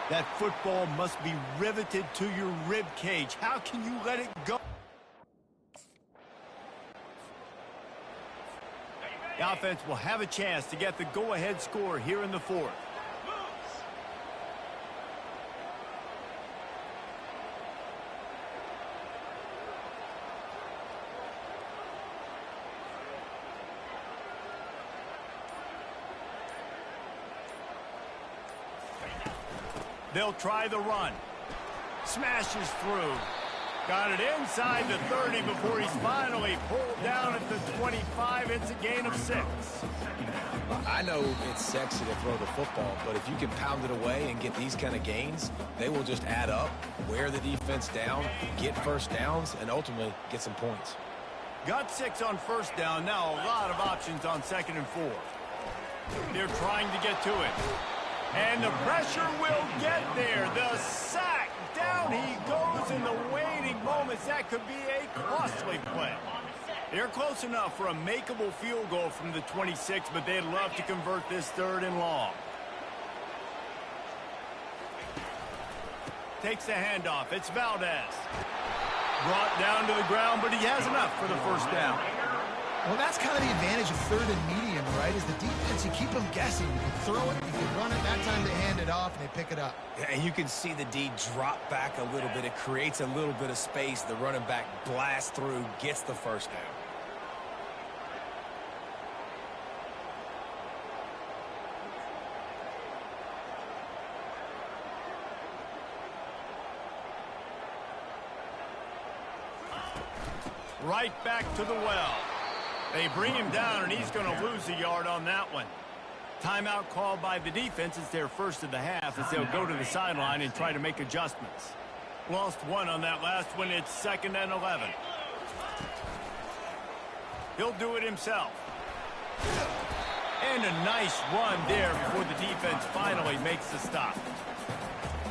That football must be riveted to your rib cage. How can you let it go? The offense will have a chance to get the go-ahead score here in the fourth. They'll try the run. Smashes through. Got it inside the 30 before he's finally pulled down at the 25. It's a gain of 6. I know it's sexy to throw the football, but if you can pound it away and get these kind of gains, they will just add up, wear the defense down, get first downs, and ultimately get some points. Got 6 on first down. Now a lot of options on 2nd and 4. They're trying to get to it. And the pressure will get there. The sack. Down he goes in the waiting moments. That could be a costly play. They're close enough for a makeable field goal from the 26, but they'd love to convert this 3rd and long. Takes the handoff. It's Valdez. Brought down to the ground, but he has enough for the first down. Well, that's kind of the advantage of 3rd and medium, right? Is the defense, you keep them guessing. You can throw it, you can run it. That time they hand it off and they pick it up. Yeah, and you can see the D drop back a little bit. It creates a little bit of space. The running back blasts through, gets the first down. Right back to the well. They bring him down, and he's going to lose a yard on that one. Timeout called by the defense. It's their first of the half as they'll go to the sideline and try to make adjustments. Lost 1 on that last one. It's 2nd and 11. He'll do it himself. And a nice run there before the defense finally makes the stop.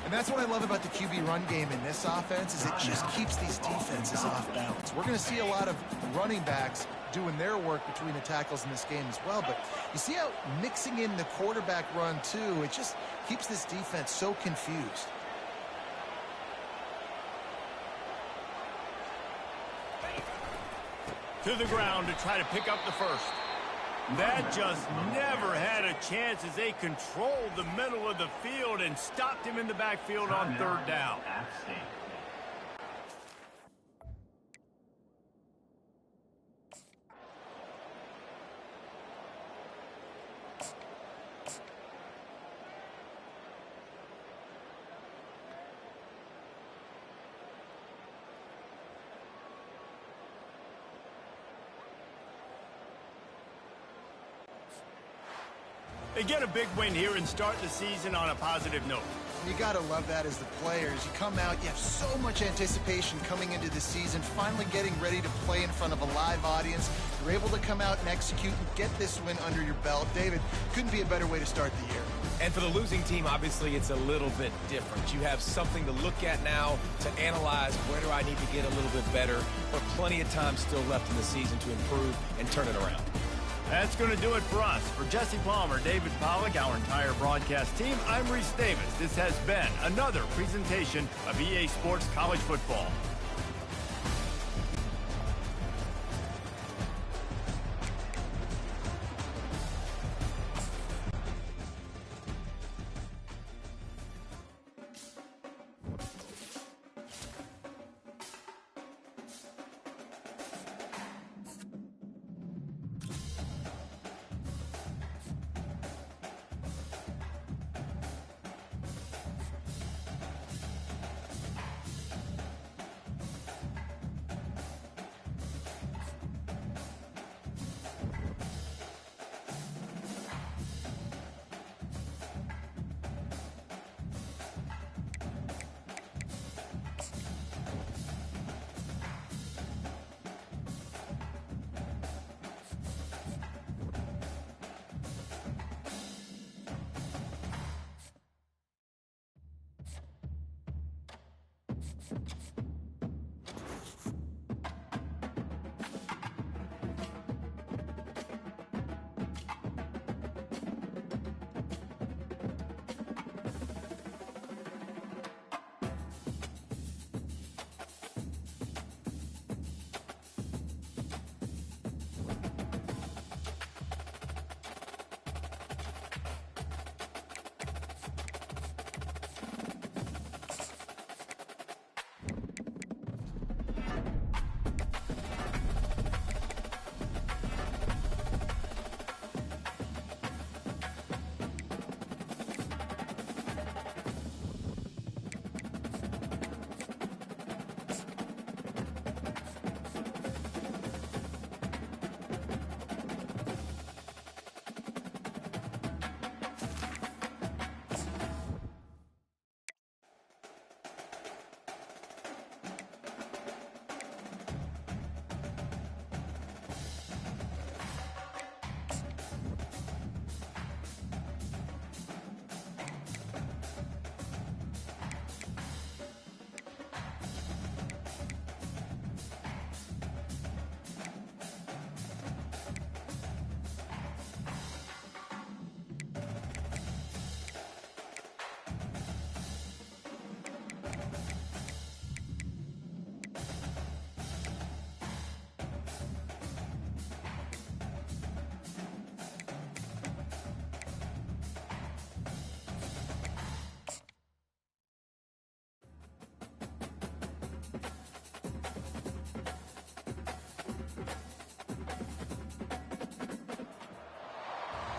And that's what I love about the QB run game in this offense is it just keeps these defenses off balance. We're going to see a lot of running backs doing their work between the tackles in this game as well. But you see how mixing in the quarterback run, too, it just keeps this defense so confused. To the ground to try to pick up the first. That just never had a chance as they controlled the middle of the field and stopped him in the backfield on 3rd down. They get a big win here and start the season on a positive note. You got to love that as the players. You come out, you have so much anticipation coming into the season, finally getting ready to play in front of a live audience. You're able to come out and execute and get this win under your belt. David, couldn't be a better way to start the year. And for the losing team, obviously, it's a little bit different. You have something to look at now to analyze where do I need to get a little bit better, but plenty of time still left in the season to improve and turn it around. That's going to do it for us. For Jesse Palmer, David Pollack, our entire broadcast team, I'm Reese Davis. This has been another presentation of EA Sports College Football.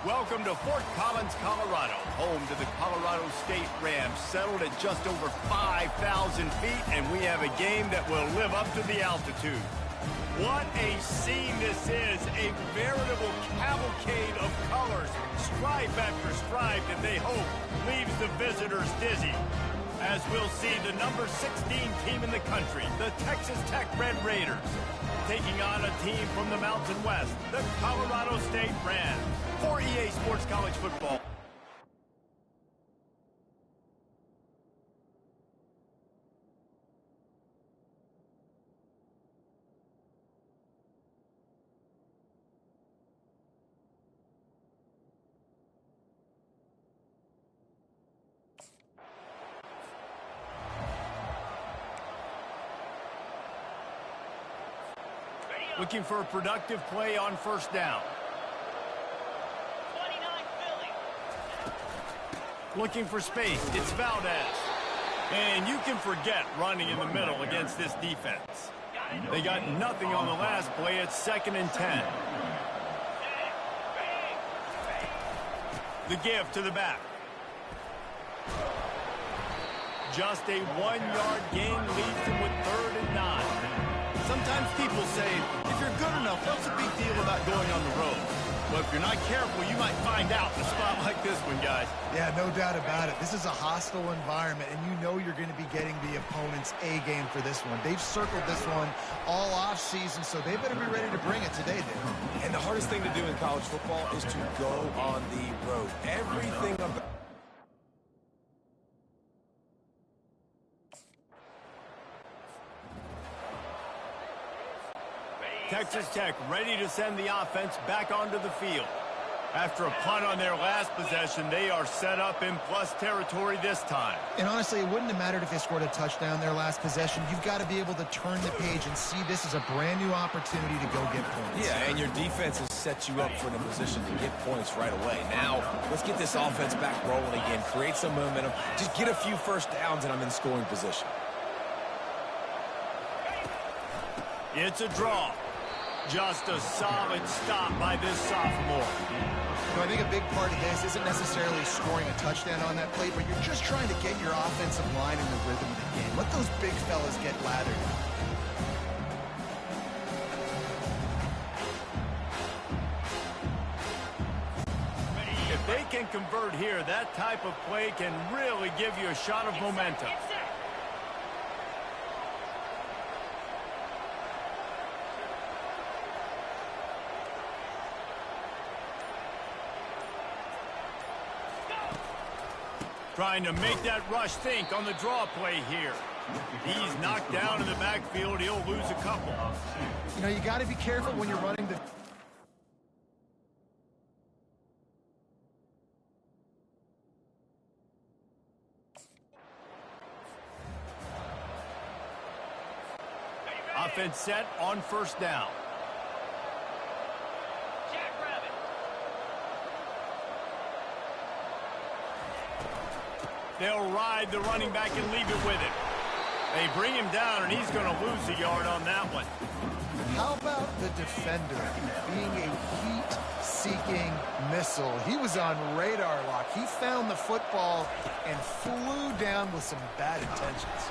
Welcome to Fort Collins, Colorado, home to the Colorado State Rams, settled at just over 5,000 feet, and we have a game that will live up to the altitude. What a scene this is, a veritable cavalcade of colors, stripe after stripe that they hope leaves the visitors dizzy. As we'll see, the number 16 team in the country, the Texas Tech Red Raiders, taking on a team from the Mountain West, the Colorado State Rams, for EA Sports College Football. Looking for a productive play on first down. 29 Philly. Looking for space. It's Valdez. And you can forget running in the middle against this defense. They got nothing on the last play. It's 2nd and 10. The give to the back. Just a 1-yard gain leaves them with 3rd and 9. Sometimes people say, if you're good enough, what's the big deal about going on the road? But if you're not careful, you might find out in a spot like this one, guys. Yeah, no doubt about it. This is a hostile environment, and you know you're going to be getting the opponent's A game for this one. They've circled this one all off season, so they better be ready to bring it today, Dave. And the hardest thing to do in college football is to go on the road. Everything about Texas Tech ready to send the offense back onto the field. After a punt on their last possession, they are set up in plus territory this time. And honestly, it wouldn't have mattered if they scored a touchdown their last possession. You've got to be able to turn the page and see this as a brand new opportunity to go get points. Yeah, and your defense has set you up for the position to get points right away. Now, let's get this offense back rolling again, create some momentum, just get a few first downs, and I'm in scoring position. It's a draw. Just a solid stop by this sophomore. So I think a big part of this isn't necessarily scoring a touchdown on that play, but you're just trying to get your offensive line in the rhythm of the game. Let those big fellas get lathered. If they can convert here, that type of play can really give you a shot of momentum. Trying to make that rush think on the draw play here. He's knocked down in the backfield. He'll lose a couple. You know, you got to be careful when you're running the... Offense set on first down. They'll ride the running back and leave it with him. They bring him down, and he's going to lose a yard on that one. How about the defender being a heat-seeking missile? He was on radar lock. He found the football and flew down with some bad intentions.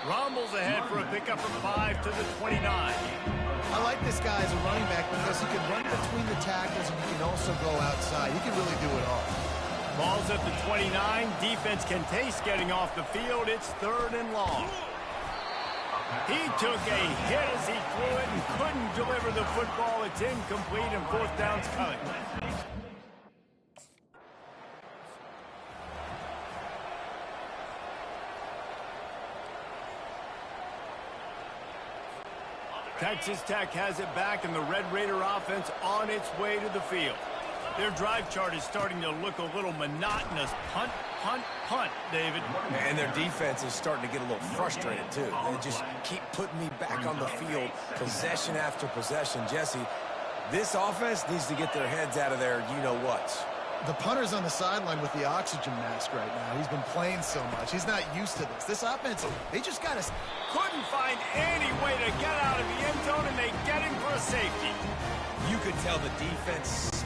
Rumbles ahead for a pickup from 5 to the 29. I like this guy as a running back because he can run between the tackles and he can also go outside. He can really do it all. Ball's at the 29. Defense can taste getting off the field. It's 3rd and long. He took a hit as he threw it and couldn't deliver the football. It's incomplete and 4th down's coming. Texas Tech has it back, and the Red Raider offense on its way to the field. Their drive chart is starting to look a little monotonous. Punt, punt, punt, David. And their defense is starting to get a little frustrated, too. They just keep putting me back on the field, possession after possession. Jesse, this offense needs to get their heads out of their you-know-whats. The punter's on the sideline with the oxygen mask right now. He's been playing so much. He's not used to this. This offense, they just got to... Couldn't find any way to get out of the end zone, and they get him for a safety. You could tell the defense...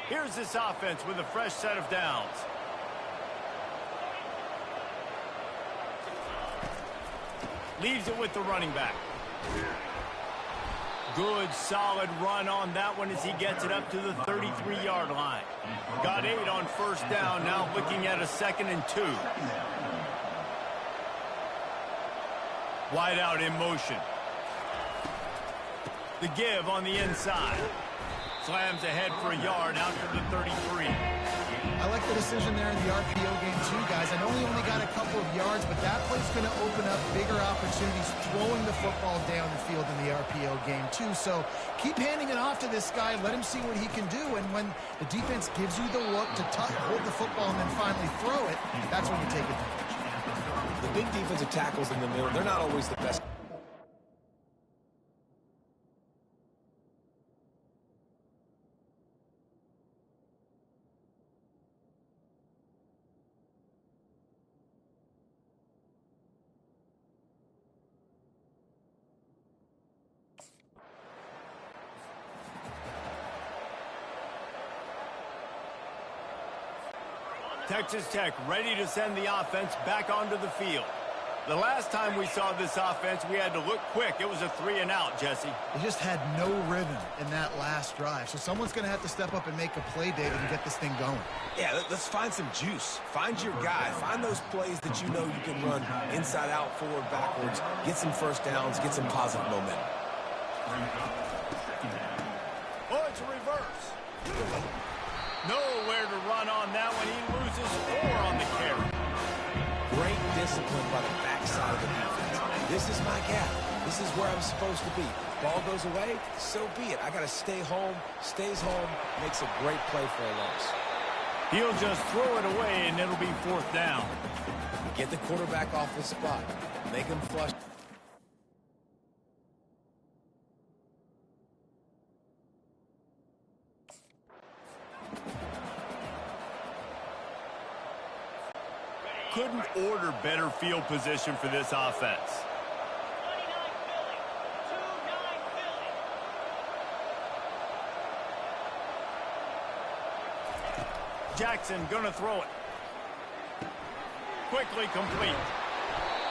Here's this offense with a fresh set of downs. Leaves it with the running back. Good, solid run on that one as he gets it up to the 33-yard line. Got 8 on first down, now looking at a 2nd and 2. Wide out in motion. The give on the inside. Slams ahead for a yard out to the 33. I like the decision there in the RPO game too, guys. I know he only got a couple of yards, but that play's going to open up bigger opportunities throwing the football down the field in the RPO game too. So keep handing it off to this guy. Let him see what he can do. And when the defense gives you the look to hold the football and then finally throw it, that's when you take advantage. The big defensive tackles in the middle, they're not always the best. Texas Tech ready to send the offense back onto the field. The last time we saw this offense, we had to look quick. It was a 3-and-out, Jesse. They just had no rhythm in that last drive. So someone's going to have to step up and make a play, David, and get this thing going. Yeah, let's find some juice. Find your guy. Find those plays that you know you can run inside out, forward, backwards. Get some first downs. Get some positive momentum. Oh, it's a reverse. Nowhere to run on that one. He loses 4 on the carry. Great discipline by the backside of the defense. This is my gap. This is where I'm supposed to be. Ball goes away, so be it. I got to stay home. Stays home. Makes a great play for a loss. He'll just throw it away, and it'll be 4th down. Get the quarterback off his spot. Make him flush. Couldn't order better field position for this offense. Jackson gonna throw it. Quickly complete.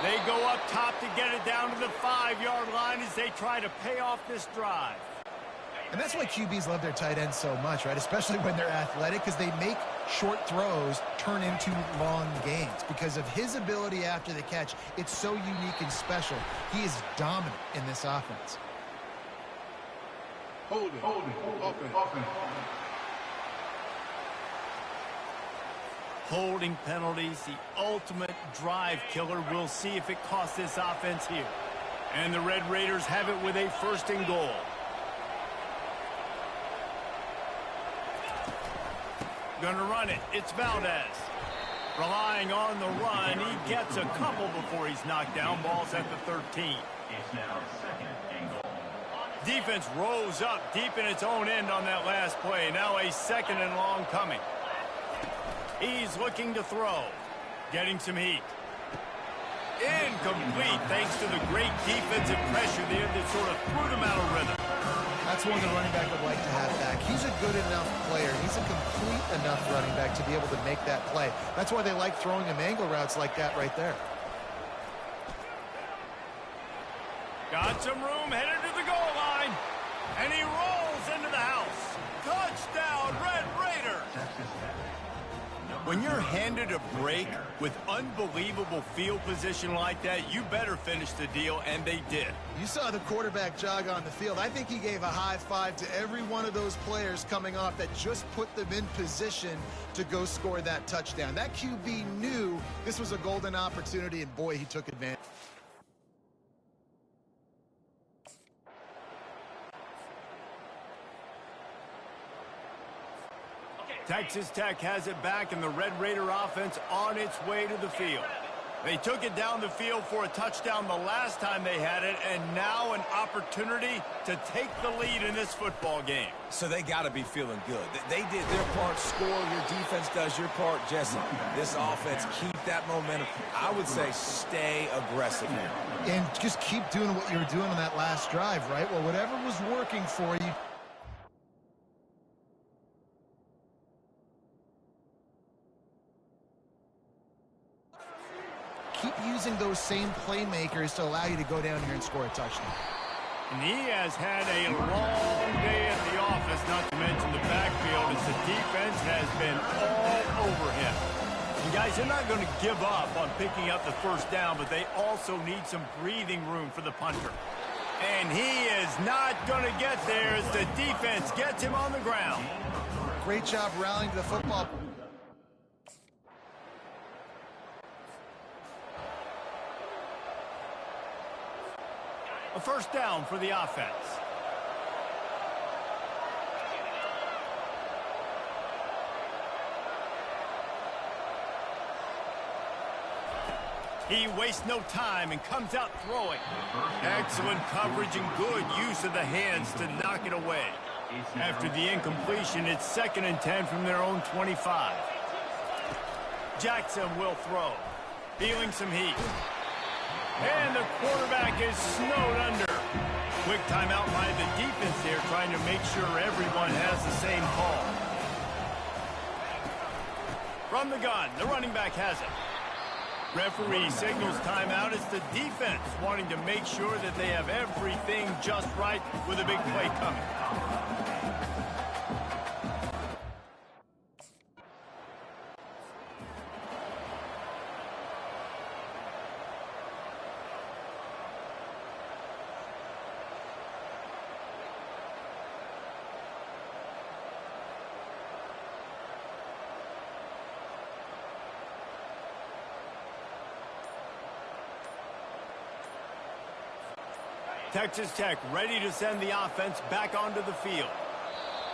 They go up top to get it down to the 5-yard line as they try to pay off this drive. And that's why QBs love their tight ends so much, right? Especially when they're athletic, because they make short throws turn into long gains. Because of his ability after the catch, it's so unique and special. He is dominant in this offense. Holding penalties, the ultimate drive killer. We'll see if it costs this offense here. And the Red Raiders have it with a 1st and goal. Gonna run it. It's Valdez. Relying on the run. He gets a couple before he's knocked down. Ball's at the 13. It's now 2nd and goal. Defense rose up deep in its own end on that last play. Now a 2nd and long coming. He's looking to throw. Getting some heat. Incomplete thanks to the great defensive pressure there that sort of threw them out of rhythm. That's one the running back would like to have back. He's a good enough player. He's a complete enough running back to be able to make that play. That's why they like throwing him angle routes like that right there. Got some room, headed to the goal line. And he rolls into the house. Touchdown, Red Raiders! When you're handed a break with unbelievable field position like that, you better finish the deal, and they did. You saw the quarterback jog on the field. I think he gave a high five to every one of those players coming off that just put them in position to go score that touchdown. That QB knew this was a golden opportunity, and boy, he took advantage. Texas Tech has it back, and the Red Raider offense on its way to the field. They took it down the field for a touchdown the last time they had it, and now an opportunity to take the lead in this football game. So they got to be feeling good. They did their part, score. Your defense does your part, Jesse. This offense, keep that momentum. I would say stay aggressive here. And just keep doing what you were doing on that last drive, right? Well, whatever was working for you, keep using those same playmakers to allow you to go down here and score a touchdown. And he has had a long day at the office, not to mention the backfield, as the defense has been all over him. And guys, they're not going to give up on picking up the first down, but they also need some breathing room for the punter. And he is not going to get there as the defense gets him on the ground. Great job rallying to the football. A first down for the offense. He wastes no time and comes out throwing. Excellent coverage and good use of the hands to knock it away. After the incompletion, it's 2nd and 10 from their own 25. Jackson will throw, feeling some heat. And the quarterback is snowed under. Quick timeout by the defense there, trying to make sure everyone has the same call. From the gun, the running back has it. Referee signals timeout. It's the defense wanting to make sure that they have everything just right with a big play coming. Texas Tech ready to send the offense back onto the field.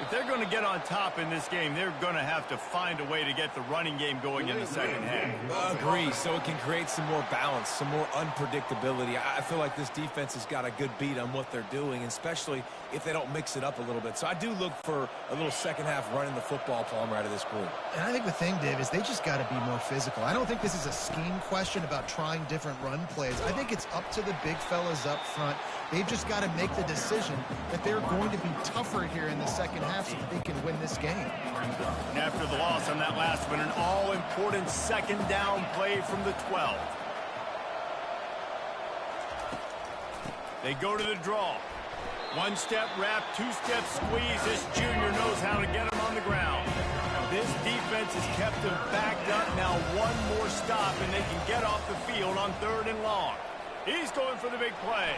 If they're going to get on top in this game, they're going to have to find a way to get the running game going in the second half. Agree, so it can create some more balance, some more unpredictability. I feel like this defense has got a good beat on what they're doing, especially if they don't mix it up a little bit. So I do look for a little second half running the football, Palmer, out of this group. And I think the thing, Dave, is they just got to be more physical. I don't think this is a scheme question about trying different run plays. I think it's up to the big fellas up front. They've just got to make the decision that they're going to be tougher here in the second half so that they can win this game. And after the loss on that last one, an all-important second down play from the 12. They go to the draw. One-step wrap, two-step squeeze. This junior knows how to get him on the ground. This defense has kept him backed up. Now one more stop, and they can get off the field on 3rd and long. He's going for the big play.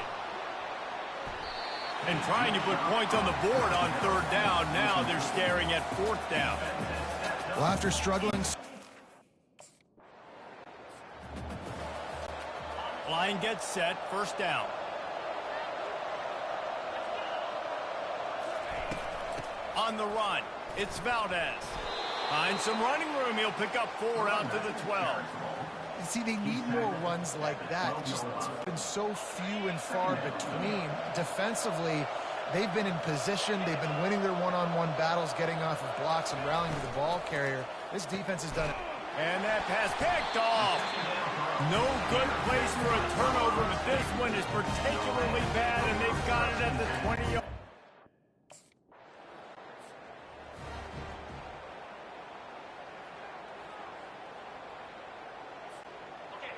And trying to put points on the board on 3rd down. Now they're staring at 4th down. Well, after struggling... Line gets set, 1st down. On the run, it's Valdez. Finds some running room. He'll pick up 4 out to the 12. See, they need more runs like that. It's just been so few and far between. Defensively, they've been in position. They've been winning their one-on-one battles, getting off of blocks and rallying to the ball carrier. This defense has done it. And that pass picked off. No good place for a turnover, but this one is particularly bad, and they've got it at the 20-yard.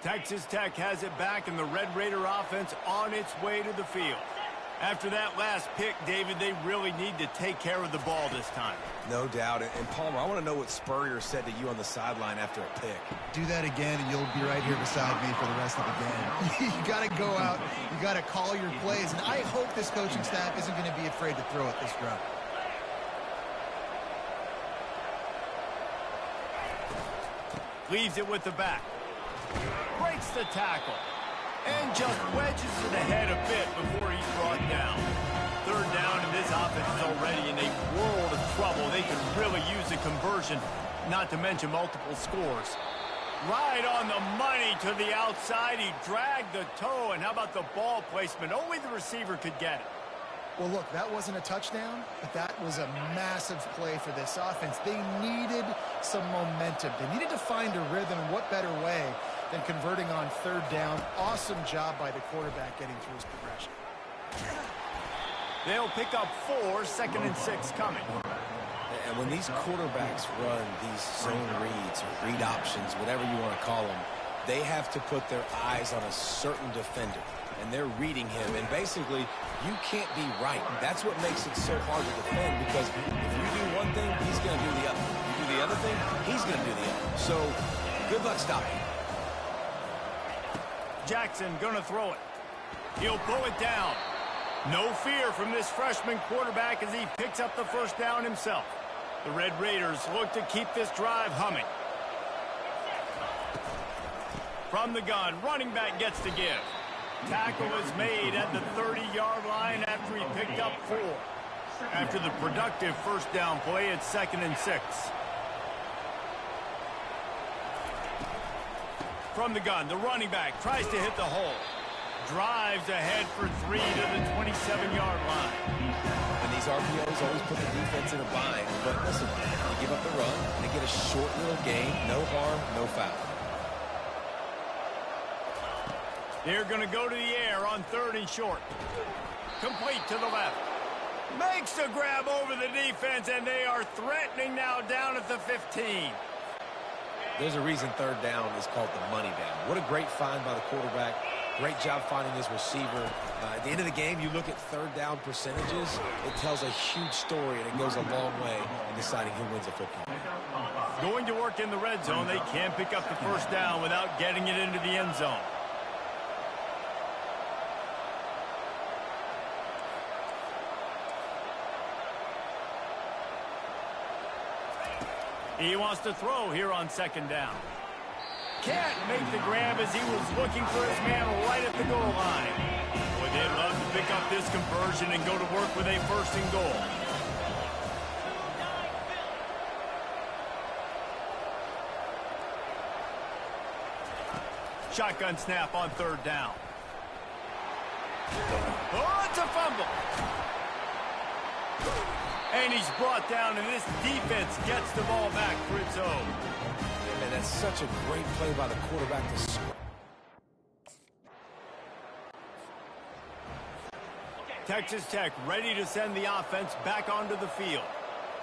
Texas Tech has it back, and the Red Raider offense on its way to the field. After that last pick, David, they really need to take care of the ball this time. No doubt. And Palmer, I want to know what Spurrier said to you on the sideline after a pick. Do that again, and you'll be right here beside me for the rest of the game. You got to go out. You got to call your plays. And I hope this coaching staff isn't going to be afraid to throw it this route. Leaves it with the back. Breaks the tackle. And just wedges to the head a bit before he's brought down. 3rd down, and this offense is already in a world of trouble. They could really use a conversion, not to mention multiple scores. Right on the money to the outside. He dragged the toe, and how about the ball placement? Only the receiver could get it. Well, look, that wasn't a touchdown, but that was a massive play for this offense. They needed some momentum. They needed to find a rhythm, and what better way than converting on 3rd down. Awesome job by the quarterback getting through his progression. They'll pick up 4, 2nd and 6 coming. And when these quarterbacks run these zone reads or read options, whatever you want to call them, they have to put their eyes on a certain defender, and they're reading him. And basically, you can't be right. That's what makes it so hard to defend, because if you do one thing, he's going to do the other. You do the other thing, he's going to do the other. So, good luck stopping. Jackson going to throw it. He'll pull it down. No fear from this freshman quarterback as he picks up the first down himself. The Red Raiders look to keep this drive humming. From the gun, running back gets to give. Tackle is made at the 30-yard line after he picked up 4. After the productive first down play, it's 2nd and 6. From the gun, the running back tries to hit the hole. Drives ahead for 3 to the 27-yard line. And these RPOs always put the defense in a bind. But listen, you give up the run, they get a short little gain, no harm, no foul. They're going to go to the air on 3rd and short. Complete to the left. Makes a grab over the defense, and they are threatening now down at the 15. There's a reason 3rd down is called the money down. What a great find by the quarterback. Great job finding his receiver. At the end of the game, you look at 3rd down percentages. It tells a huge story, and it goes a long way in deciding who wins a football game. Going to work in the red zone. They can't pick up the first down without getting it into the end zone. He wants to throw here on 2nd down. Can't make the grab as he was looking for his man right at the goal line. Boy, they'd love to pick up this conversion and go to work with a 1st and goal. Shotgun snap on 3rd down. Oh, it's a fumble. And he's brought down, and this defense gets the ball back for its own. And that's such a great play by the quarterback to score. Texas Tech ready to send the offense back onto the field.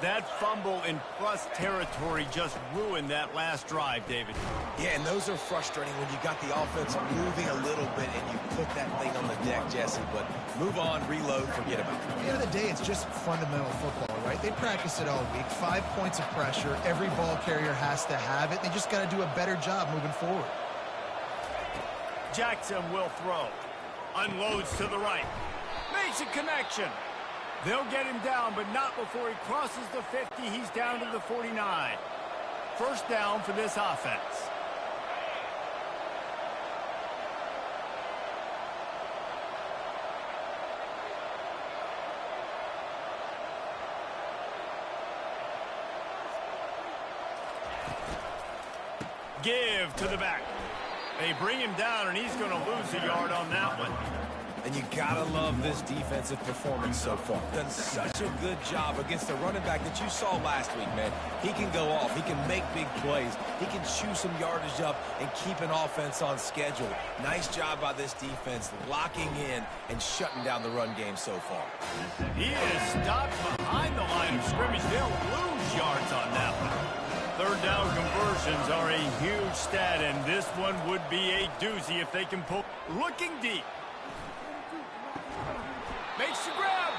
That fumble in plus territory just ruined that last drive, David. Yeah, and those are frustrating when you got the offense moving a little bit and you put that thing on the deck, Jesse. But move on, reload, forget about it. At the end of the day, it's just fundamental football, right? They practice it all week. 5 points of pressure. Every ball carrier has to have it. They just got to do a better job moving forward. Jackson will throw. Unloads to the right. Makes a connection. They'll get him down, but not before he crosses the 50. He's down to the 49. First down for this offense. Give to the back. They bring him down, and he's going to lose a yard on that one. And you gotta love this defensive performance so far. Done such a good job against the running back that you saw last week, man. He can go off. He can make big plays. He can chew some yardage up and keep an offense on schedule. Nice job by this defense locking in and shutting down the run game so far. He is stopped behind the line of scrimmage. They'll lose yards on that one. 3rd down conversions are a huge stat, and this one would be a doozy if they can pull. Looking deep. Makes the grab.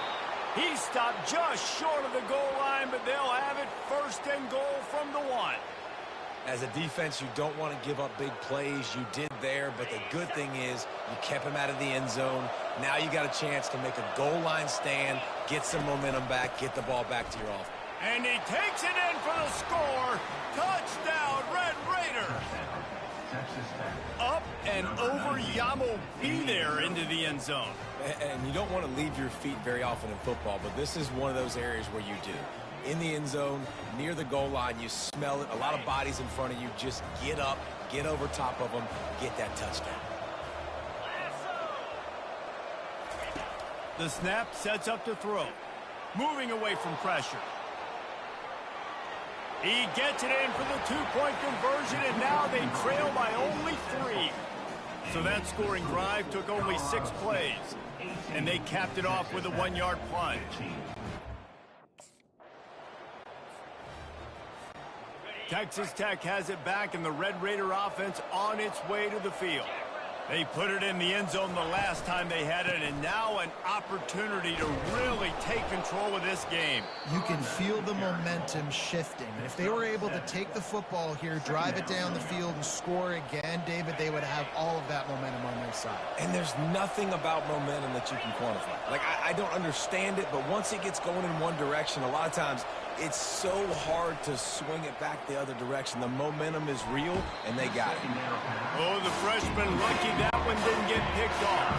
He stopped just short of the goal line, but they'll have it 1st and goal from the 1. As a defense, you don't want to give up big plays. You did there, but the good thing is you kept him out of the end zone. Now you got a chance to make a goal line stand, get some momentum back, get the ball back to your offense. And he takes it in for the score. Touchdown, Red Raiders. Up and over Yamo be there into the end zone. And you don't want to leave your feet very often in football, but this is one of those areas where you do. In the end zone, near the goal line, you smell it. A lot of bodies in front of you. Just get up, get over top of them, get that touchdown. The snap sets up to throw. Moving away from pressure. He gets it in for the 2-point conversion, and now they trail by only 3. So that scoring drive took only 6 plays, and they capped it off with a 1-yard plunge. Texas Tech has it back, and the Red Raider offense on its way to the field. They put it in the end zone the last time they had it, and now an opportunity to really take control of this game. You can feel the momentum shifting. And if they were able to take the football here, drive it down the field, and score again, David, they would have all of that momentum on their side. And there's nothing about momentum that you can quantify. Like, I don't understand it, but once it gets going in one direction, a lot of times it's so hard to swing it back the other direction. The momentum is real, and they got it. Oh, the freshman lucky that one didn't get picked off.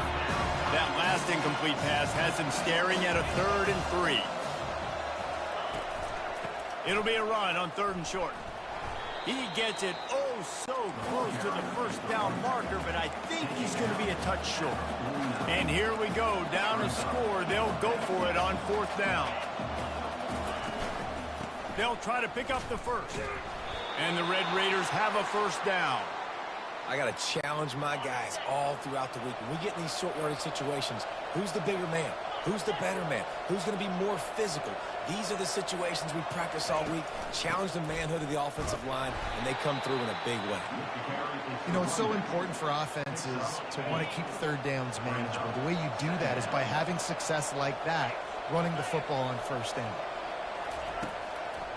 That last incomplete pass has him staring at a 3rd and 3. It'll be a run on 3rd and short. He gets it oh so close to the first down marker, but I think he's going to be a touch short. And here we go, down a score. They'll go for it on 4th down. They'll try to pick up the first. And the Red Raiders have a 1st down. I got to challenge my guys all throughout the week. When we get in these short yardage situations, who's the bigger man? Who's the better man? Who's going to be more physical? These are the situations we practice all week. Challenge the manhood of the offensive line, and they come through in a big way. You know, it's so important for offenses to want to keep 3rd downs manageable. The way you do that is by having success like that, running the football on 1st down.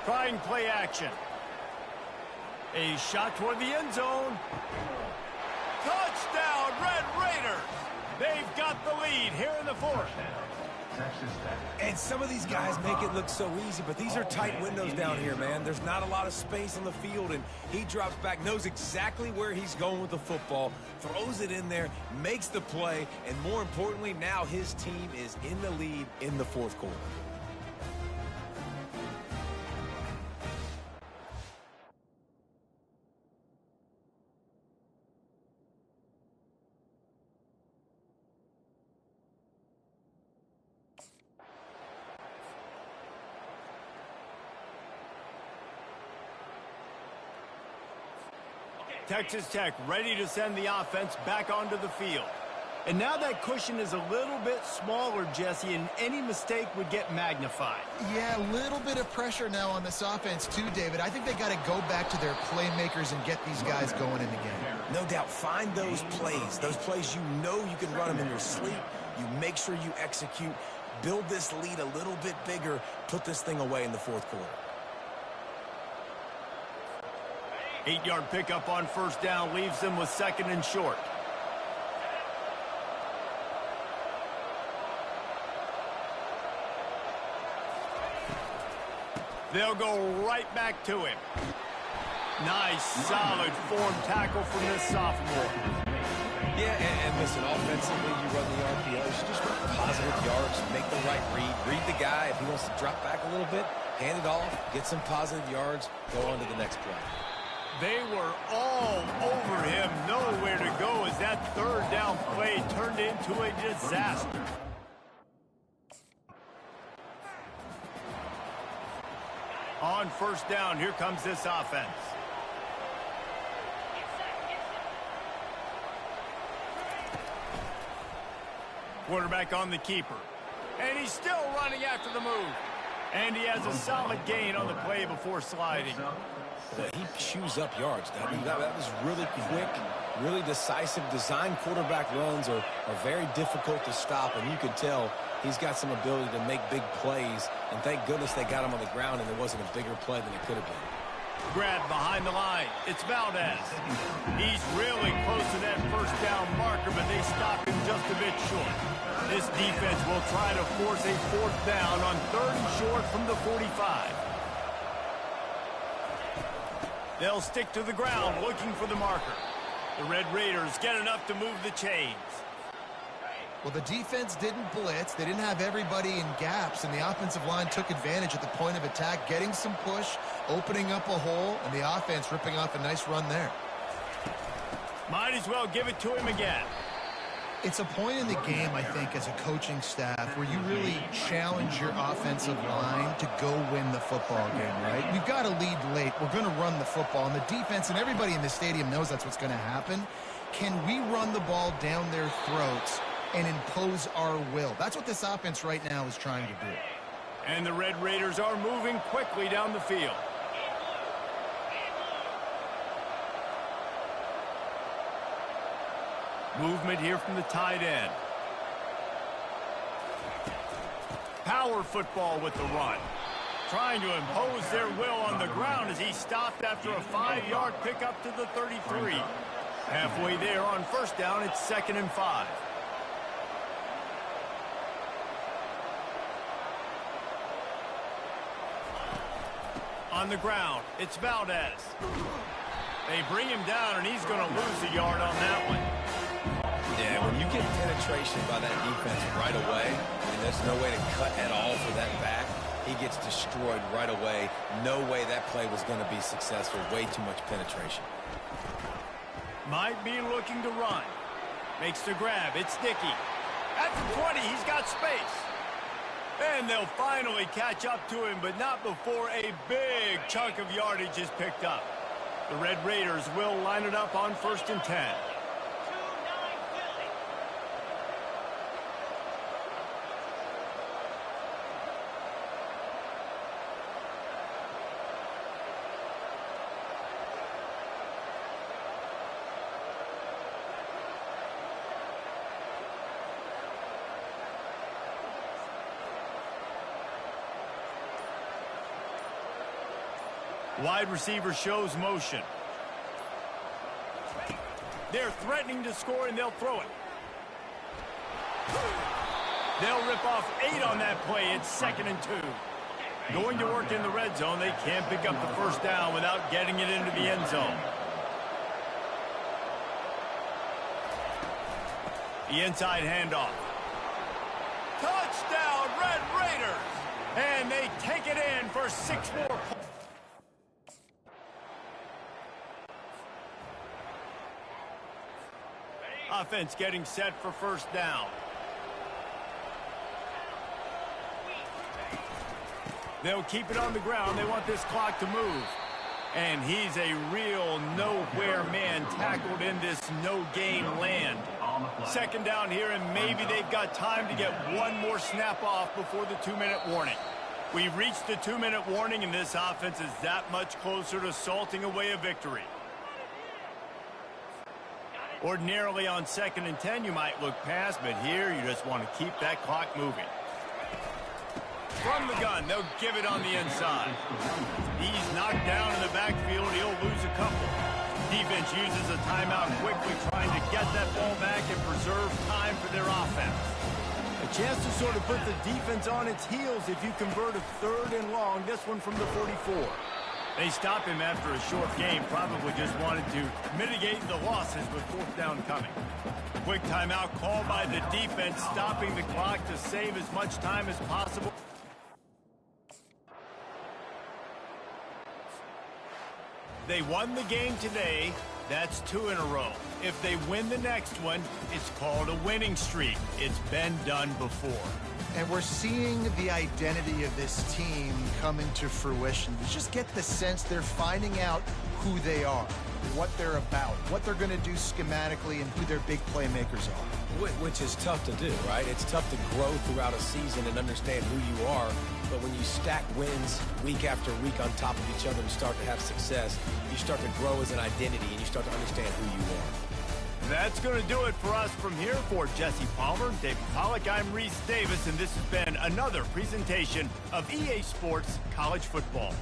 Trying play action. A shot toward the end zone. Touchdown, Red Raiders! They've got the lead here in the 4th. And some of these guys make it look so easy, but these are tight windows down here, man. There's not a lot of space on the field, and he drops back, knows exactly where he's going with the football, throws it in there, makes the play, and more importantly, now his team is in the lead in the 4th quarter. Texas Tech ready to send the offense back onto the field. And now that cushion is a little bit smaller, Jesse, and any mistake would get magnified. Yeah, a little bit of pressure now on this offense too, David. I think they got to go back to their playmakers and get these guys going in the game. No doubt. Find those plays you know you can run them in your sleep. You make sure you execute. Build this lead a little bit bigger. Put this thing away in the 4th quarter. 8-yard pickup on 1st down leaves them with 2nd and short. They'll go right back to him. Nice, solid form tackle from this sophomore. Yeah, and listen, offensively, you run the RPOs, you just run positive yards, make the right read the guy. If he wants to drop back a little bit, hand it off, get some positive yards, go on to the next play. They were all over him, nowhere to go as that 3rd down play turned into a disaster. On 1st down, here comes this offense. Quarterback on the keeper. And he's still running after the move. And he has a solid gain on the play before sliding. He chews up yards. That was really quick, really decisive. Design quarterback runs are very difficult to stop, and you can tell he's got some ability to make big plays. And thank goodness they got him on the ground and there wasn't a bigger play than it could have been. Grab behind the line. It's Valdez. He's really close to that 1st down marker, but they stop him just a bit short. This defense will try to force a 4th down on 3rd and short from the 45. They'll stick to the ground looking for the marker. The Red Raiders get enough to move the chains. Well, the defense didn't blitz. They didn't have everybody in gaps, and the offensive line took advantage at the point of attack, getting some push, opening up a hole, and the offense ripping off a nice run there. Might as well give it to him again. It's a point in the game, I think, as a coaching staff where you really challenge your offensive line to go win the football game, right? We've got to lead late. We're going to run the football, and the defense and everybody in the stadium knows that's what's going to happen. Can we run the ball down their throats and impose our will? That's what this offense right now is trying to do. And the Red Raiders are moving quickly down the field. Movement here from the tight end. Power football with the run. Trying to impose their will on the ground as he stopped after a 5-yard pickup to the 33. Halfway there on first down, it's 2nd and 5. On the ground, it's Valdez. They bring him down, and he's going to lose a yard on that one. Yeah, when you get penetration by that defense right away, and there's no way to cut at all for that back, he gets destroyed right away. No way that play was going to be successful. Way too much penetration. Might be looking to run. Makes the grab. It's Dickey. At the 20, he's got space. And they'll finally catch up to him, but not before a big chunk of yardage is picked up. The Red Raiders will line it up on 1st and 10. Wide receiver shows motion. They're threatening to score, and they'll throw it. They'll rip off 8 on that play. It's 2nd and 2. Going to work in the red zone. They can't pick up the first down without getting it into the end zone. The inside handoff. Touchdown, Red Raiders! And they take it in for 6 more points. Offense getting set for first down. They'll keep it on the ground. They want this clock to move. And he's a real nowhere man tackled in this no-gain land. 2nd down here, and maybe they've got time to get one more snap off before the 2-minute warning. We've reached the 2-minute warning, and this offense is that much closer to salting away a victory. Ordinarily on 2nd and 10, you might look past, but here you just want to keep that clock moving. From the gun, they'll give it on the inside. He's knocked down in the backfield. He'll lose a couple. Defense uses a timeout quickly, trying to get that ball back and preserve time for their offense. A chance to sort of put the defense on its heels if you convert a 3rd and long, this one from the 44. They stop him after a short game, probably just wanted to mitigate the losses with 4th down coming. Quick timeout called by the defense, stopping the clock to save as much time as possible. They won the game today. That's 2 in a row. If they win the next one, it's called a winning streak. It's been done before. And we're seeing the identity of this team come into fruition. You just get the sense they're finding out who they are, what they're about, what they're going to do schematically, and who their big playmakers are. Which is tough to do, right? It's tough to grow throughout a season and understand who you are. But when you stack wins week after week on top of each other and start to have success, you start to grow as an identity and you start to understand who you are. That's going to do it for us from here. For Jesse Palmer, David Pollack, I'm Reese Davis, and this has been another presentation of EA Sports College Football.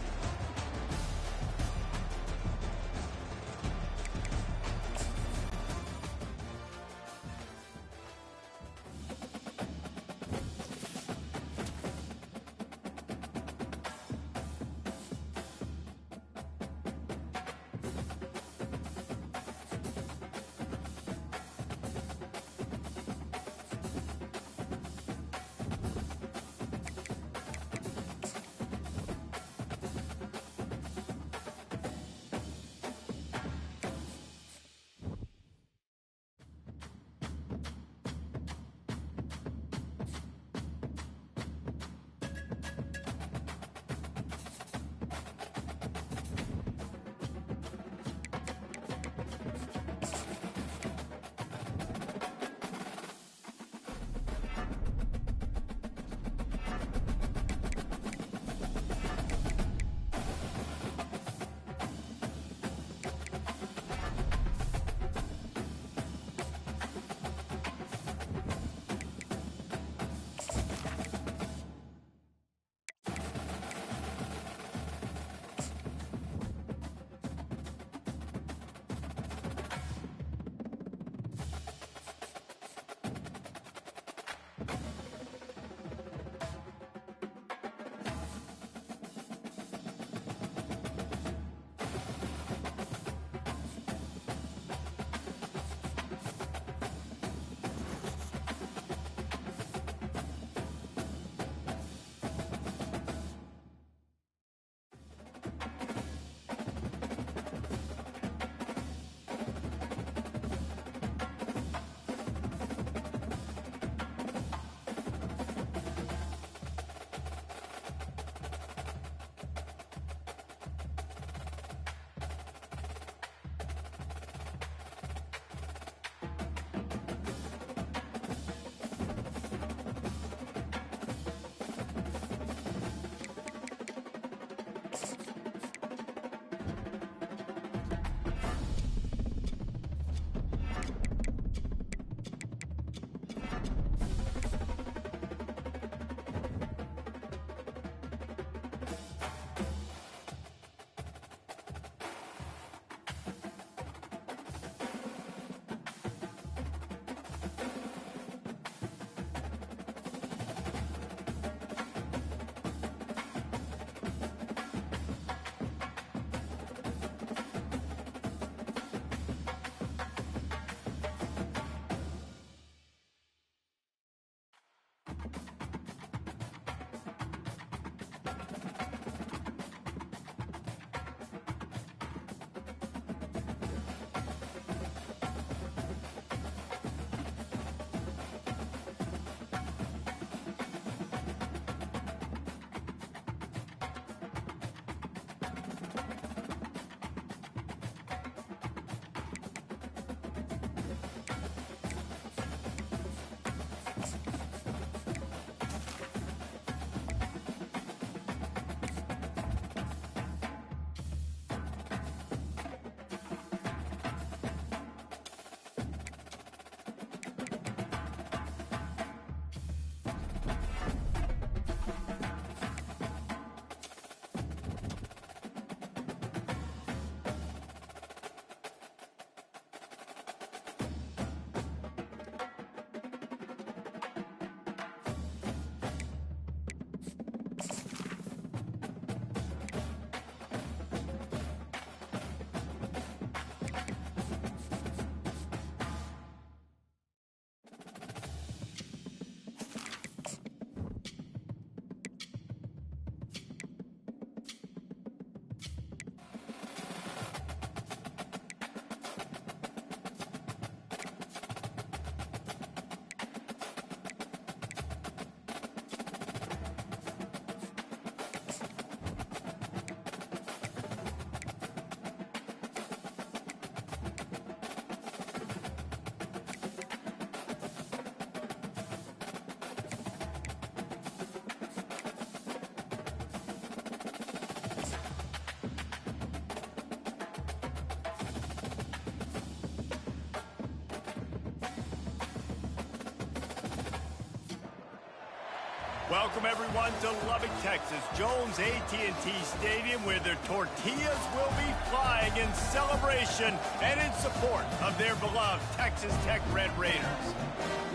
Welcome, everyone, to Lubbock, Texas, Jones AT&T Stadium, where the tortillas will be flying in celebration and in support of their beloved Texas Tech Red Raiders.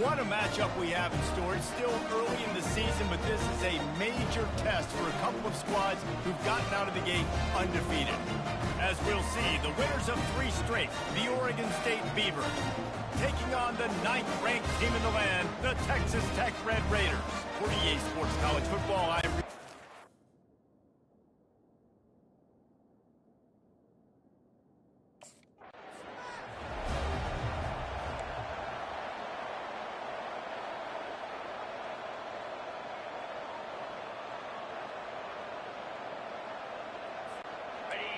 What a matchup we have in store. It's still early in the season, but this is a major test for a couple of squads who've gotten out of the gate undefeated. As we'll see, the winners of 3 straight, the Oregon State Beavers, taking on the 9th-ranked team in the land, the Texas Tech Red Raiders. For EA Sports College Football,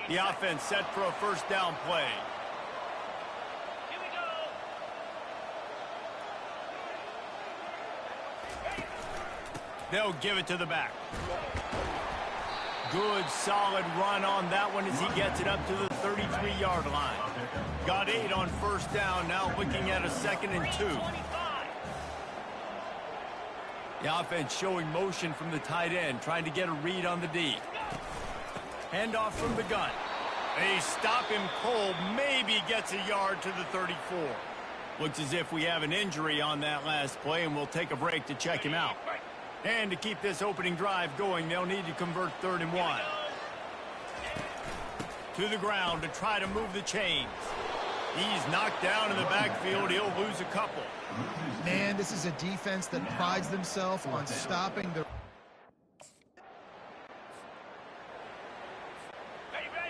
the offense set for a first down play. They'll give it to the back. Good, solid run on that one as he gets it up to the 33-yard line. Got 8 on first down, now looking at a 2nd and 2. The offense showing motion from the tight end, trying to get a read on the D. Handoff from the gun. They stop him cold, maybe gets a yard to the 34. Looks as if we have an injury on that last play, and we'll take a break to check him out. And to keep this opening drive going, they'll need to convert 3rd and 1. To the ground to try to move the chains. He's knocked down in the backfield. He'll lose a couple. Man, this is a defense that prides themselves on stopping the...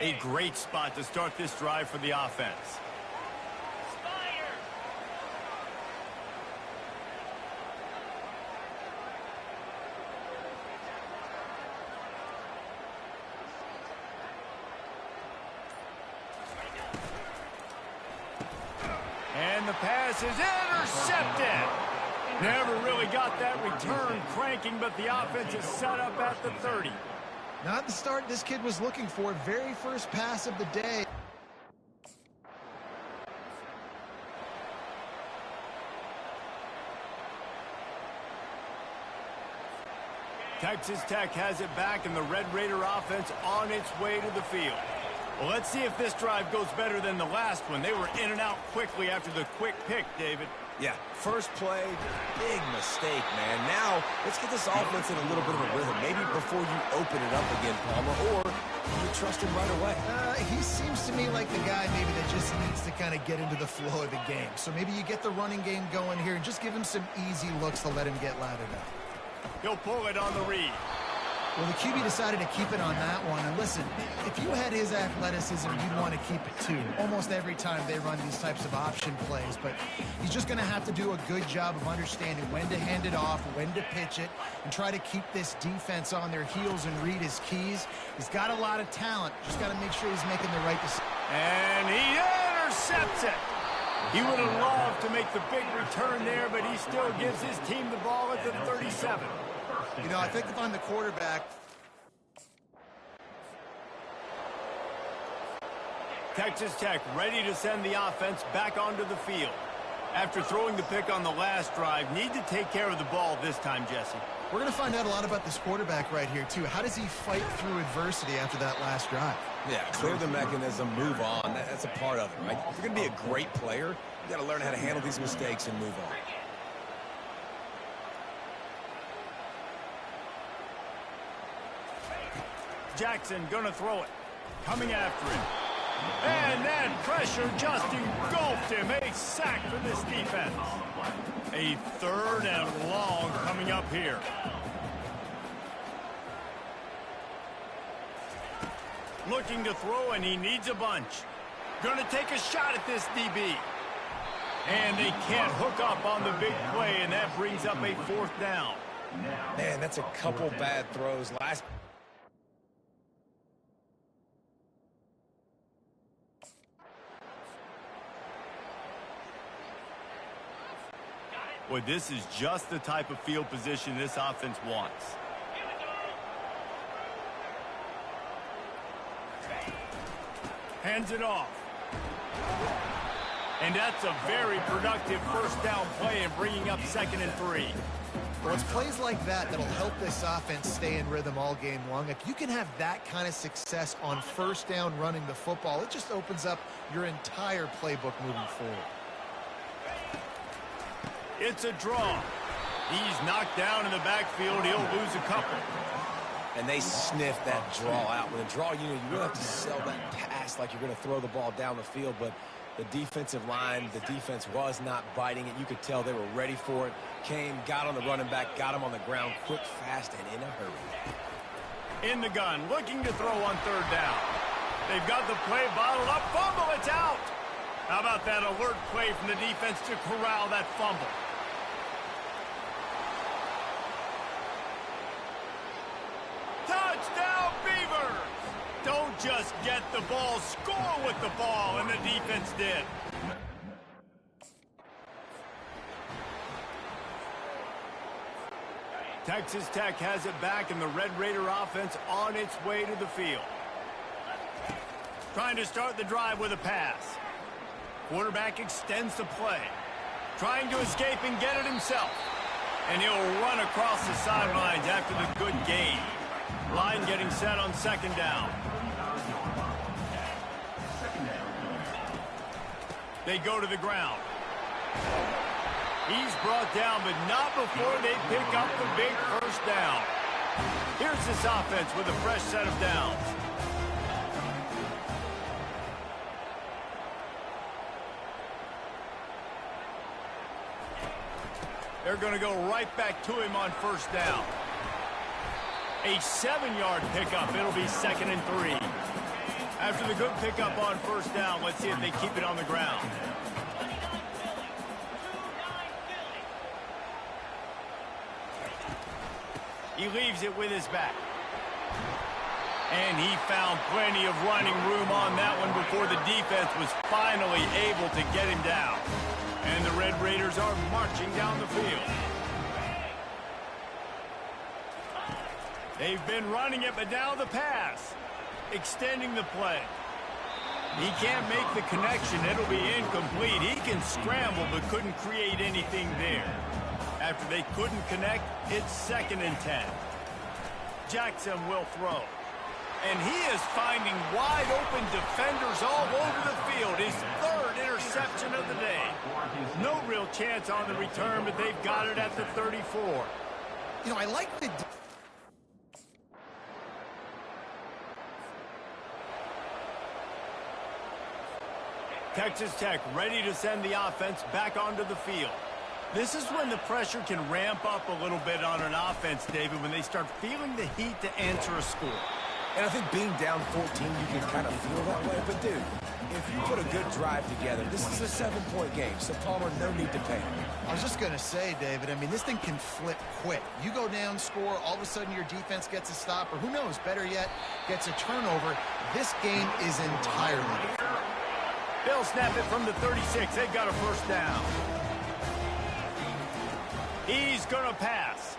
A great spot to start this drive for the offense. And the pass is intercepted. Never really got that return cranking, but the offense is set up at the 30. Not the start this kid was looking for. Very first pass of the day. Texas Tech has it back, and the Red Raider offense on its way to the field. Well, let's see if this drive goes better than the last one. They were in and out quickly after the quick pick, David. Yeah, first play, big mistake, man. Now, let's get this offense in a little bit of a rhythm. Maybe before you open it up again, Palmer, or you trust him right away. He seems to me like the guy maybe that just needs to kind of get into the flow of the game. So maybe you get the running game going here and just give him some easy looks to let him get lathered up. He'll pull it on the read. Well, the QB decided to keep it on that one. And listen, if you had his athleticism, you'd want to keep it too. Almost every time they run these types of option plays. But he's just going to have to do a good job of understanding when to hand it off, when to pitch it, and try to keep this defense on their heels and read his keys. He's got a lot of talent. Just got to make sure he's making the right decision. And he intercepts it. He would have loved to make the big return there, but he still gives his team the ball at the 37. You know, I think if I'm the quarterback... Texas Tech ready to send the offense back onto the field. After throwing the pick on the last drive, need to take care of the ball this time, Jesse. We're going to find out a lot about this quarterback right here, too. How does he fight through adversity after that last drive? Yeah, clear the mechanism, move on. That's a part of it, right? If you're going to be a great player, you got to learn how to handle these mistakes and move on. Jackson gonna throw it. Coming after him. And that pressure just engulfed him. A sack for this defense. A 3rd and long coming up here. Looking to throw, and he needs a bunch. Gonna take a shot at this DB. And they can't hook up on the big play, and that brings up a 4th down. Man, that's a couple bad throws. Boy, this is just the type of field position this offense wants. Hands it off. And that's a very productive first down play and bringing up 2nd and 3. Well, it's plays like that that'll help this offense stay in rhythm all game long. If you can have that kind of success on first down running the football, it just opens up your entire playbook moving forward. It's a draw. He's knocked down in the backfield. He'll lose a couple. And they sniff that draw out. With a draw, you really have to sell that pass like you're going to throw the ball down the field. But the defensive line, the defense was not biting it. You could tell they were ready for it. Came, got on the running back, got him on the ground quick, fast, and in a hurry. In the gun, looking to throw on third down. They've got the play bottled up. Fumble, it's out. How about that alert play from the defense to corral that fumble? Touchdown, Beavers! Don't just get the ball, score with the ball, and the defense did. Texas Tech has it back, and the Red Raider offense on its way to the field. Trying to start the drive with a pass. Quarterback extends the play. Trying to escape and get it himself. And he'll run across the sidelines after the good gain. Line getting set on second down. They go to the ground. He's brought down, but not before they pick up the big first down. Here's this offense with a fresh set of downs. They're going to go right back to him on first down. A 7-yard pickup. It'll be 2nd and 3. After the good pickup on first down, let's see if they keep it on the ground. He leaves it with his back. And he found plenty of running room on that one before the defense was finally able to get him down. And the Red Raiders are marching down the field. They've been running it, but now the pass. Extending the play. He can't make the connection. It'll be incomplete. He can scramble, but couldn't create anything there. After they couldn't connect, it's 2nd and 10. Jackson will throw. And he is finding wide open defenders all over the field. His 3rd interception of the day. No real chance on the return, but they've got it at the 34. You know, I like the... Texas Tech ready to send the offense back onto the field. This is when the pressure can ramp up a little bit on an offense, David, when they start feeling the heat to answer a score. And I think being down 14, you can kind of feel that way. But, dude, if you put a good drive together, this is a 7-point game. So, Palmer, no need to panic. I was just going to say, David, I mean, this thing can flip quick. You go down, score, all of a sudden your defense gets a stop, or who knows, better yet, gets a turnover. This game is entirely different. They'll snap it from the 36. They've got a first down. He's going to pass.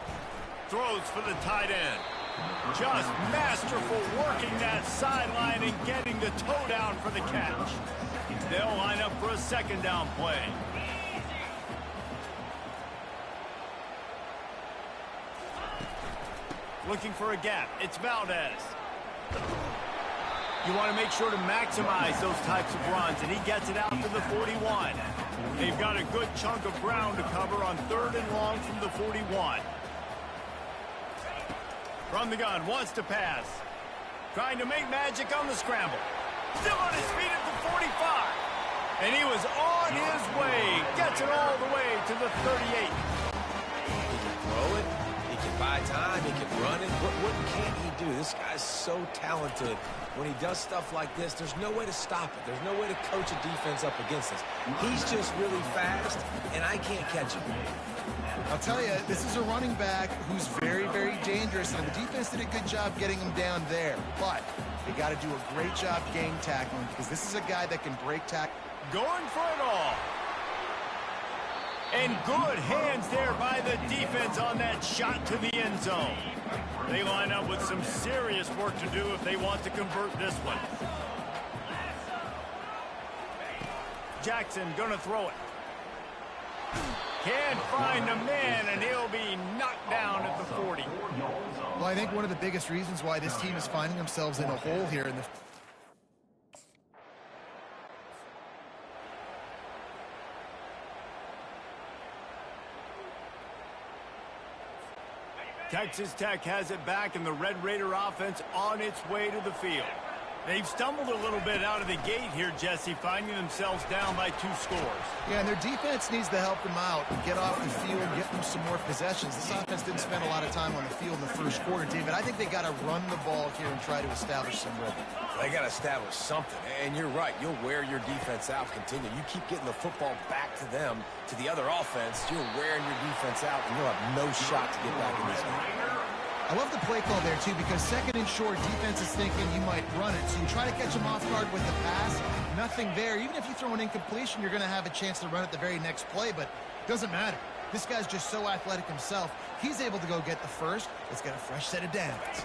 Throws for the tight end. Just masterful working that sideline and getting the toe down for the catch. They'll line up for a 2nd down play. Looking for a gap. It's Valdez. You want to make sure to maximize those types of runs, and he gets it out to the 41. They've got a good chunk of ground to cover on 3rd and long from the 41. From the gun, wants to pass. Trying to make magic on the scramble. Still on his feet at the 45. And he was on his way. Gets it all the way to the 38. He can throw it. He can buy time. He can run it. What can't he do? This guy's so talented. When he does stuff like this, there's no way to stop it. There's no way to coach a defense up against this. He's just really fast, and I can't catch him. I'll tell you, this is a running back who's very, very dangerous, and the defense did a good job getting him down there. But they got to do a great job game tackling, because this is a guy that can break tackle. Going for it all. And good hands there by the defense on that shot to the end zone. They line up with some serious work to do if they want to convert this one. Jackson gonna throw it. Can't find a man, and he'll be knocked down at the 40. Well, I think one of the biggest reasons why this team is finding themselves in a hole here in the Texas Tech has it back, and the Red Raider offense on its way to the field. They've stumbled a little bit out of the gate here, Jesse, finding themselves down by 2 scores. Yeah, and their defense needs to help them out and get off the field, get them some more possessions. This offense didn't spend a lot of time on the field in the first quarter, David. I think they got to run the ball here and try to establish some rhythm. They got to establish something, and you're right. You'll wear your defense out. Continue. You keep getting the football back to them, to the other offense. You're wearing your defense out, and you'll have no shot to get back in this game. I love the play call there, too, because second and short, defense is thinking you might run it. So you try to catch them off guard with the pass. Nothing there. Even if you throw an incompletion, you're going to have a chance to run it the very next play, but it doesn't matter. This guy's just so athletic himself. He's able to go get the first. Let's get a fresh set of downs.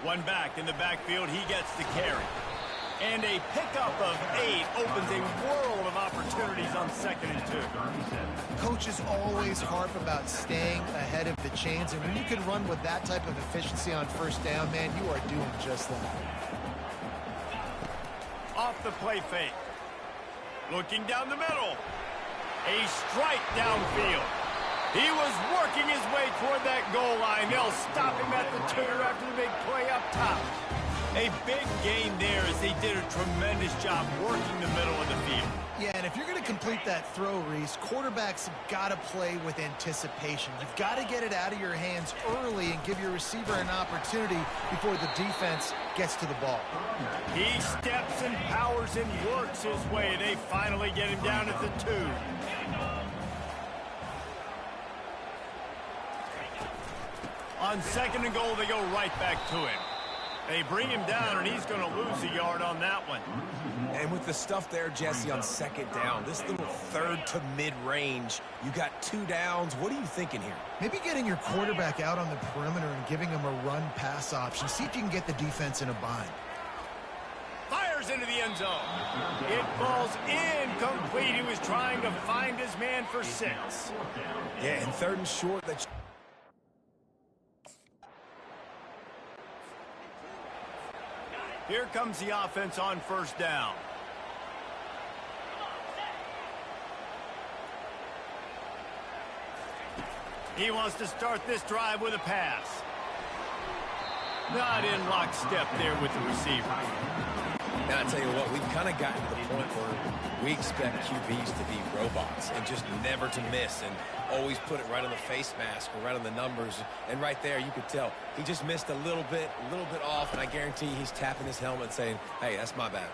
One back in the backfield. He gets the carry. And a pickup of 8 opens a world of opportunities on 2nd and 2. Coaches always harp about staying ahead of the chains, and when you can run with that type of efficiency on first down, man, you are doing just that. Off the play fake. Looking down the middle. A strike downfield. He was working his way toward that goal line. They'll stop him at the 2 after the big play up top. A big gain there as they did a tremendous job working the middle of the field. Yeah, and if you're going to complete that throw, Reese, quarterbacks have got to play with anticipation. You've got to get it out of your hands early and give your receiver an opportunity before the defense gets to the ball. He steps and powers and works his way. They finally get him down at the 2. On 2nd and goal, they go right back to him. They bring him down, and he's going to lose a yard on that one. And with the stuff there, Jesse, on 2nd down, this little 3rd to mid-range, you got 2 downs. What are you thinking here? Maybe getting your quarterback out on the perimeter and giving him a run-pass option. See if you can get the defense in a bind. Fires into the end zone. It falls incomplete. He was trying to find his man for 6. Yeah, and 3rd and short, that. Here comes the offense on 1st down. He wants to start this drive with a pass. Not in lockstep there with the receiver. Now, I tell you what, we've kind of gotten to the point where we expect QBs to be robots and just never to miss and always put it right on the face mask or right on the numbers. And right there, you could tell he just missed a little bit off, and I guarantee he's tapping his helmet saying, hey, that's my bad.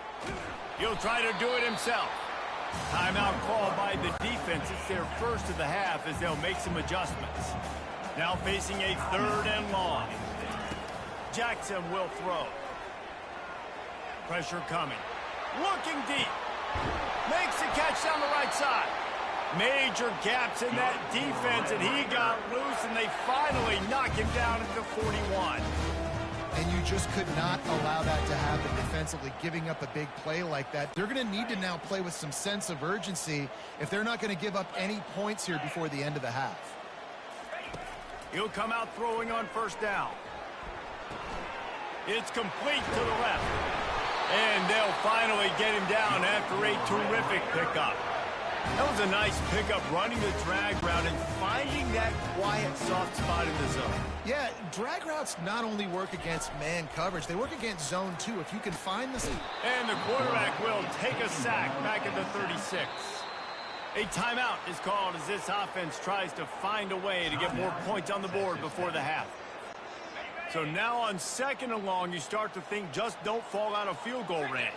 He'll try to do it himself. Timeout called by the defense. It's their first of the half as they'll make some adjustments. Now facing a 3rd and long. Jackson will throw. Pressure coming. Looking deep. Makes the catch down the right side. Major gaps in that defense, and he got loose, and they finally knock him down at the 41. And you just could not allow that to happen defensively, giving up a big play like that. They're going to need to now play with some sense of urgency if they're not going to give up any points here before the end of the half. He'll come out throwing on 1st down. It's complete to the left. And they'll finally get him down after a terrific pickup. That was a nice pickup, running the drag route and finding that quiet, soft spot in the zone. Yeah, drag routes not only work against man coverage, they work against zone too. If you can find this. And the quarterback will take a sack back at the 36. A timeout is called as this offense tries to find a way to get more points on the board before the half. So now on 2nd and long, you start to think just don't fall out of field goal range.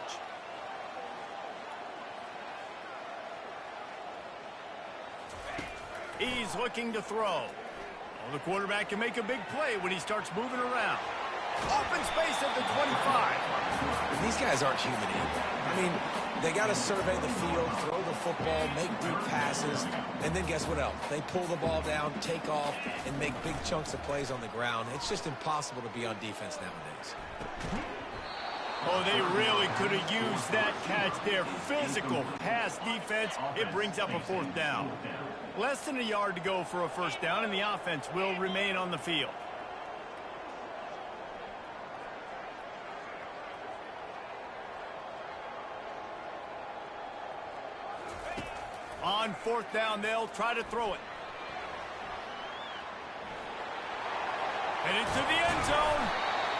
He's looking to throw. Well, the quarterback can make a big play when he starts moving around. Open space at the 25. These guys aren't human either. I mean, they got to survey the field, throw the football, make deep passes, and then guess what else? They pull the ball down, take off, and make big chunks of plays on the ground. It's just impossible to be on defense nowadays. Oh, they really could have used that catch there. Physical pass defense. It brings up a 4th down. Less than a yard to go for a first down, and the offense will remain on the field. On fourth down, they'll try to throw it. And into the end zone.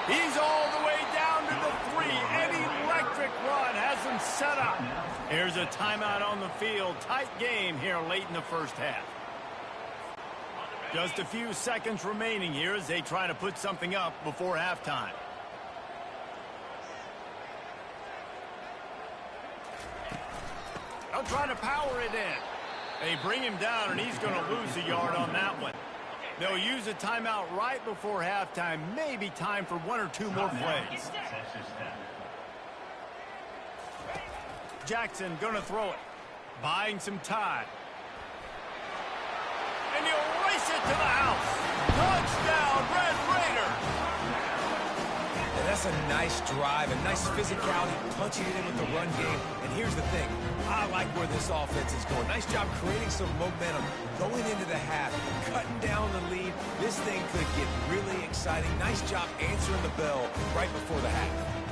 He's all the way down to the 3. An electric run has him set up. Here's a timeout on the field. Tight game here late in the first half. Just a few seconds remaining here as they try to put something up before halftime. They'll try to power it in. They bring him down, and he's going to lose a yard on that one. They'll use a timeout right before halftime. Maybe time for 1 or 2 more plays. Jackson going to throw it. Buying some time. And he'll race it to the house. Touchdown, Red Raiders. And that's a nice drive, a nice physicality, punching it in with the run game. And here's the thing. I like where this offense is going. Nice job creating some momentum going into the half, cutting down the lead. This thing could get really exciting. Nice job answering the bell right before the half.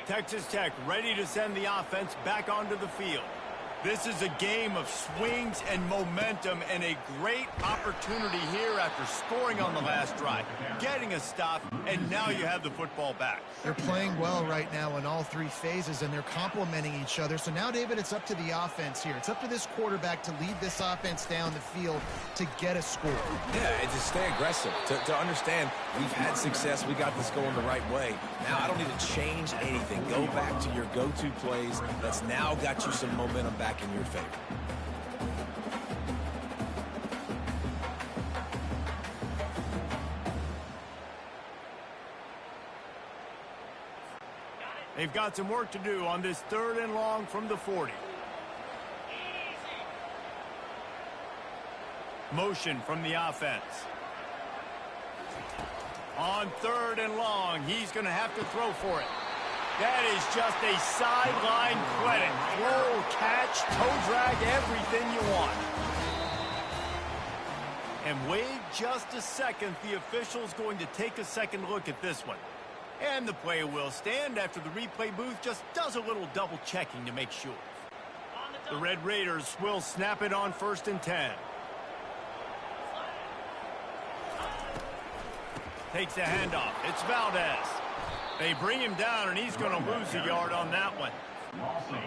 Texas Tech ready to send the offense back onto the field. This is a game of swings and momentum, and a great opportunity here after scoring on the last drive, getting a stop, and now you have the football back. They're playing well right now in all 3 phases, and they're complementing each other. So now, David, it's up to the offense here. It's up to this quarterback to lead this offense down the field to get a score. Yeah, and to stay aggressive, to understand we've had success, we got this going the right way. Now I don't need to change anything. Go back to your go-to plays. That's now got you some momentum back in your favor. They've got some work to do on this 3rd and long from the 40. Motion from the offense. On 3rd and long, he's going to have to throw for it. That is just a sideline credit. Throw, catch, toe drag, everything you want. And wait just a second. The official's going to take a second look at this one. And the play will stand after the replay booth just does a little double checking to make sure. The Red Raiders will snap it on 1st and 10. Takes the handoff. It's Valdez. They bring him down, and he's going to lose a yard on that one.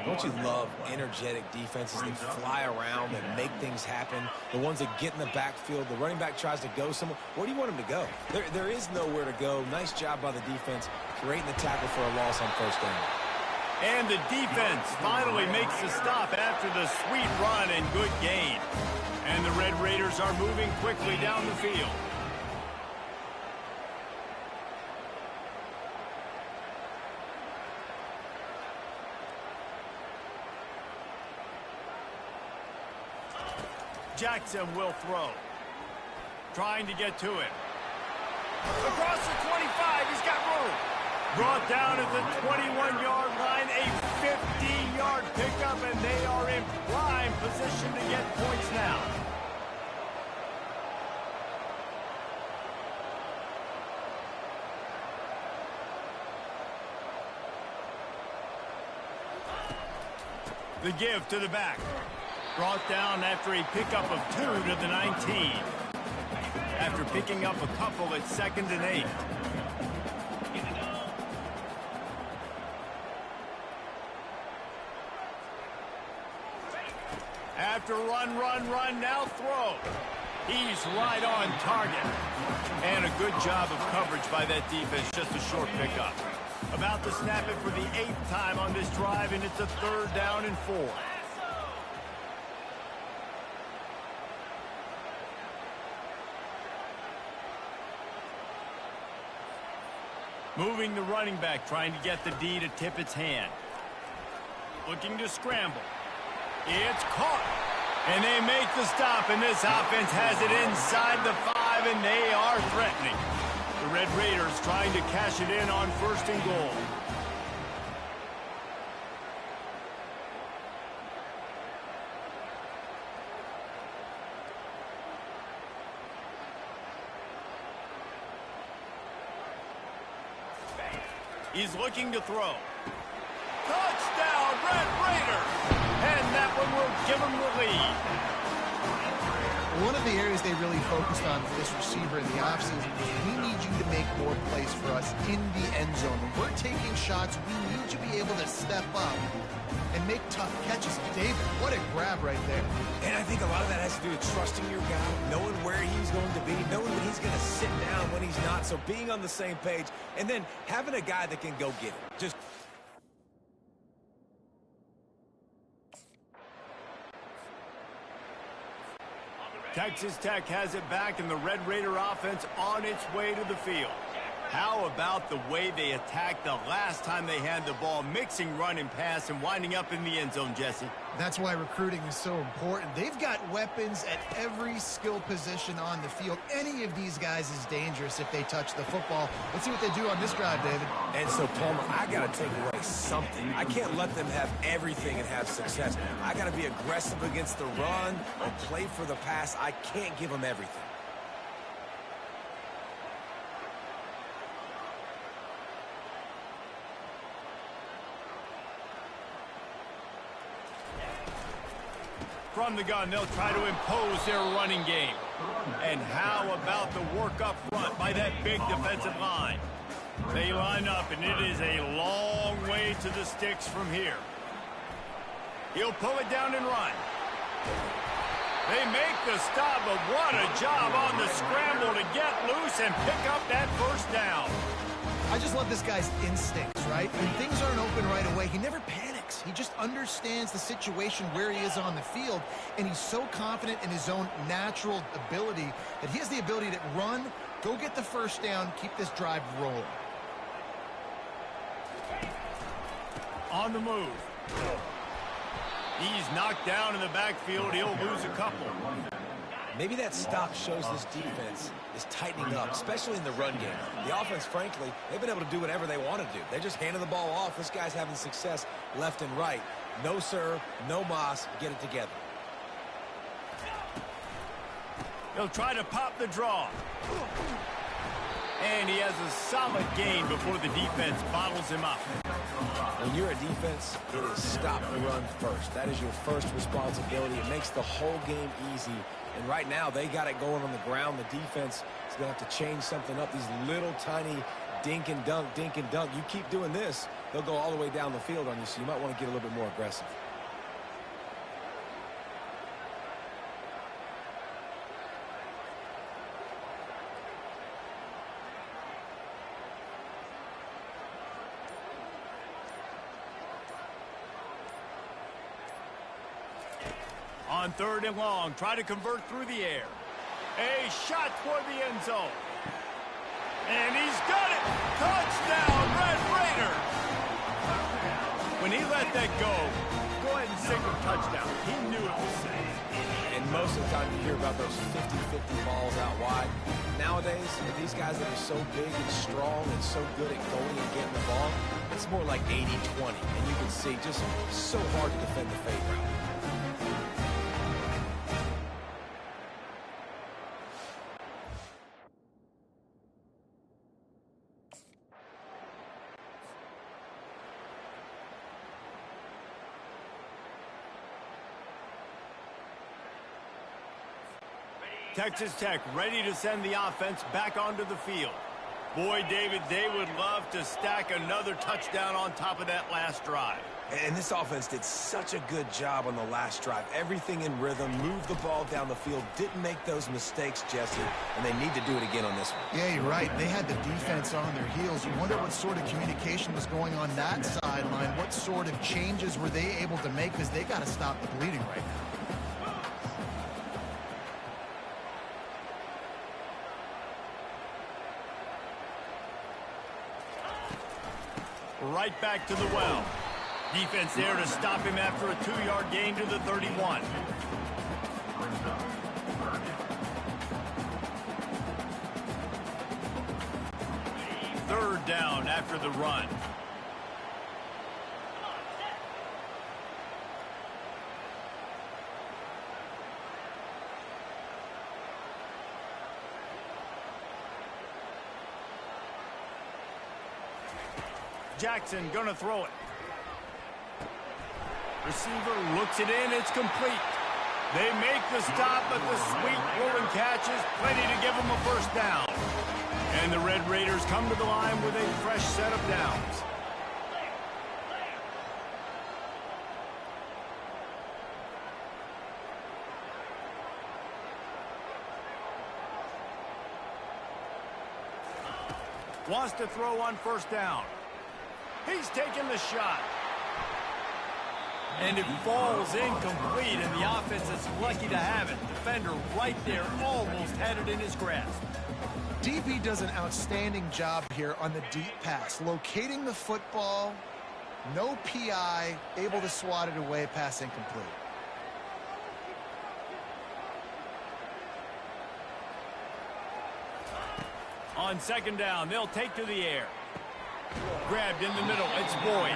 Don't you love energetic defenses that fly around and make things happen? The ones that get in the backfield, the running back tries to go somewhere. Where do you want him to go? There is nowhere to go. Nice job by the defense creating the tackle for a loss on 1st down. And the defense finally makes the stop after the sweet run and good gain. And the Red Raiders are moving quickly down the field. Jackson will throw. Trying to get to it. Across the 25, he's got room. Brought down at the 21-yard line, a 50-yard pickup, and they are in prime position to get points now. The give to the back. Brought down after a pickup of 2 to the 19. After picking up a couple at 2nd and 8. After run, now throw. He's right on target. And a good job of coverage by that defense, just a short pickup. About to snap it for the 8th time on this drive, and it's a 3rd down and 4. Moving the running back, trying to get the D to tip its hand. Looking to scramble. It's caught. And they make the stop, and this offense has it inside the 5, drive, and they are threatening. The Red Raiders trying to cash it in on 1st and goal. He's looking to throw. Touchdown, Red Raiders! And that one will give him the lead. One of the areas they really focused on for this receiver in the offseason was we need you to make more plays for us in the end zone. When we're taking shots, we need you to be able to step up and make tough catches. David, what a grab right there. And I think a lot of that has to do with trusting your guy, knowing where he's going to be, knowing when he's going to sit down, when he's not. So being on the same page, and then having a guy that can go get it. Just Texas Tech has it back, and the Red Raider offense on its way to the field. How about the way they attacked the last time they had the ball, mixing run and pass and winding up in the end zone, Jesse? That's why recruiting is so important. They've got weapons at every skill position on the field. Any of these guys is dangerous if they touch the football. Let's see what they do on this drive, David. And so, Palmer, I got to take away something. I can't let them have everything and have success. I got to be aggressive against the run or play for the pass. I can't give them everything. From the gun, they'll try to impose their running game. And how about the work up front by that big defensive line? They line up, and it is a long way to the sticks from here. He'll pull it down and run. They make the stop, but what a job on the scramble to get loose and pick up that 1st down. I just love this guy's instincts, right? When things aren't open right away, he never panics. He just understands the situation where he is on the field, and he's so confident in his own natural ability that he has the ability to run, go get the 1st down, keep this drive rolling. On the move. He's knocked down in the backfield. He'll lose a couple. Maybe that stop shows this defense is tightening up, especially in the run game. The offense, frankly, they've been able to do whatever they want to do. They just handed the ball off. This guy's having success left and right. No sir, no mas, get it together. He'll try to pop the draw. And he has a solid gain before the defense bottles him up. When you're a defense, it is stop the run first. That is your first responsibility. It makes the whole game easy. And right now, they got it going on the ground. The defense is going to have to change something up. These little tiny dink and dunk, dink and dunk. You keep doing this, they'll go all the way down the field on you, so you might want to get a little bit more aggressive. On 3rd and long, try to convert through the air. A shot toward the end zone. And he's got it! Touchdown, Red Raiders! When he let that go ahead and signal touchdown. He knew it was safe. And most of the time you hear about those 50-50 balls out wide. Nowadays, with these guys that are so big and strong and so good at going and getting the ball, it's more like 80-20. And you can see just so hard to defend the fade route. Texas Tech ready to send the offense back onto the field. Boy, David, they would love to stack another touchdown on top of that last drive. And this offense did such a good job on the last drive. Everything in rhythm, moved the ball down the field, didn't make those mistakes, Jesse, and they need to do it again on this one. Yeah, you're right. They had the defense on their heels. You wonder what sort of communication was going on that sideline. What sort of changes were they able to make, because they got to stop the bleeding right now. Right back to the well. Defense there to stop him after a 2-yard gain to the 31. third down after the run. Jackson gonna throw it. Receiver looks it in. It's complete. They make the stop, but the sweet rolling catch is plenty to give them a first down. And the Red Raiders come to the line with a fresh set of downs. Wants to throw on first down. He's taking the shot. And it falls incomplete, and the offense is lucky to have it. Defender right there almost had it in his grasp. DB does an outstanding job here on the deep pass. Locating the football, no PI, able to swat it away, pass incomplete. On second down, they'll take to the air. Grabbed in the middle, it's Boyd.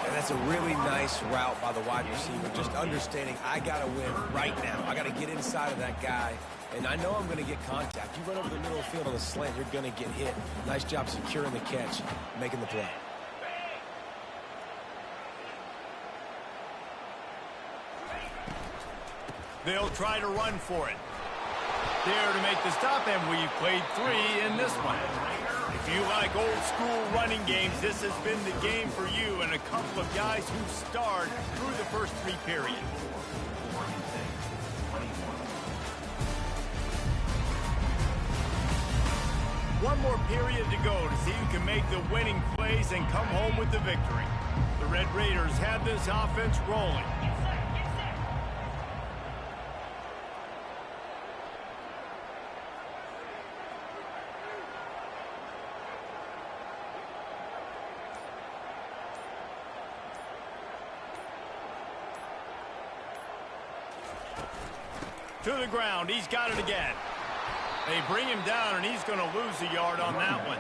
And that's a really nice route by the wide receiver, just understanding I got to win right now. I got to get inside of that guy, and I know I'm going to get contact. You run over the middle of the field on the slant, you're going to get hit. Nice job securing the catch, making the play. They'll try to run for it. There to make the stop, and we've played 3 in this one. If you like old school running games, this has been the game for you and a couple of guys who starred through the first 3 periods. One more period to go to see who can make the winning plays and come home with the victory. The Red Raiders have this offense rolling. To the ground, he's got it again. They bring him down, and he's going to lose a yard on that one.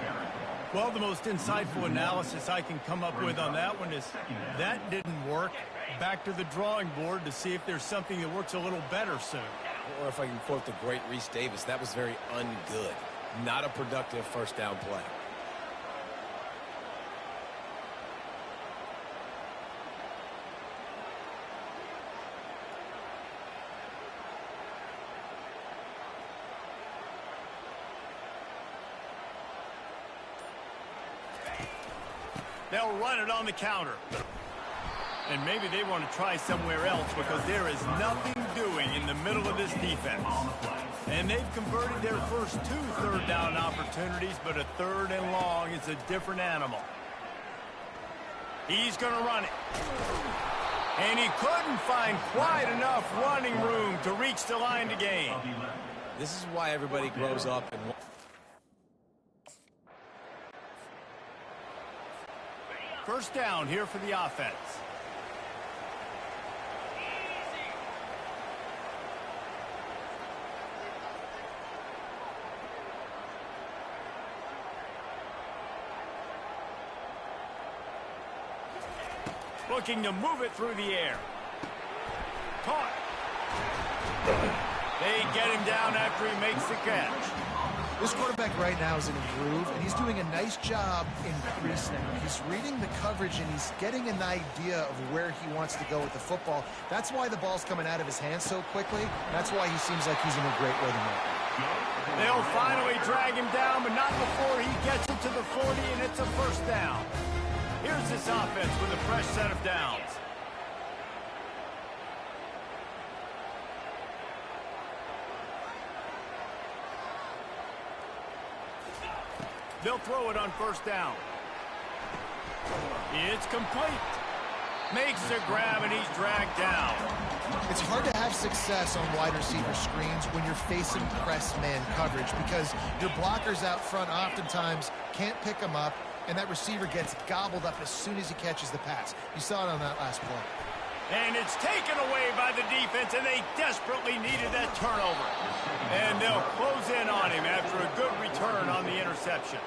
Well, the most insightful analysis I can come up with on that one is that didn't work. Back to the drawing board to see if there's something that works a little better soon. Or if I can quote the great Reese Davis, that was very ungood. Not a productive first down play. They'll run it on the counter. And maybe they want to try somewhere else because there is nothing doing in the middle of this defense. And they've converted their first 2 third down opportunities, but a 3rd and long is a different animal. He's going to run it. And he couldn't find quite enough running room to reach the line to gain. This is why everybody grows up and... First down here for the offense. Looking to move it through the air. Caught. They get him down after he makes the catch. This quarterback right now is in a groove, and he's doing a nice job increasing it. He's reading the coverage, and he's getting an idea of where he wants to go with the football. That's why the ball's coming out of his hands so quickly. That's why he seems like he's in a great rhythm right now. They'll finally drag him down, but not before he gets it to the 40, and it's a first down. Here's this offense with a fresh set of downs. They'll throw it on first down. It's complete. Makes the grab, and he's dragged down. It's hard to have success on wide receiver screens when you're facing press man coverage because your blockers out front oftentimes can't pick them up, and that receiver gets gobbled up as soon as he catches the pass. You saw it on that last play. And it's taken away by the defense, and they desperately needed that turnover. And they'll close in on him after a good return on the interception.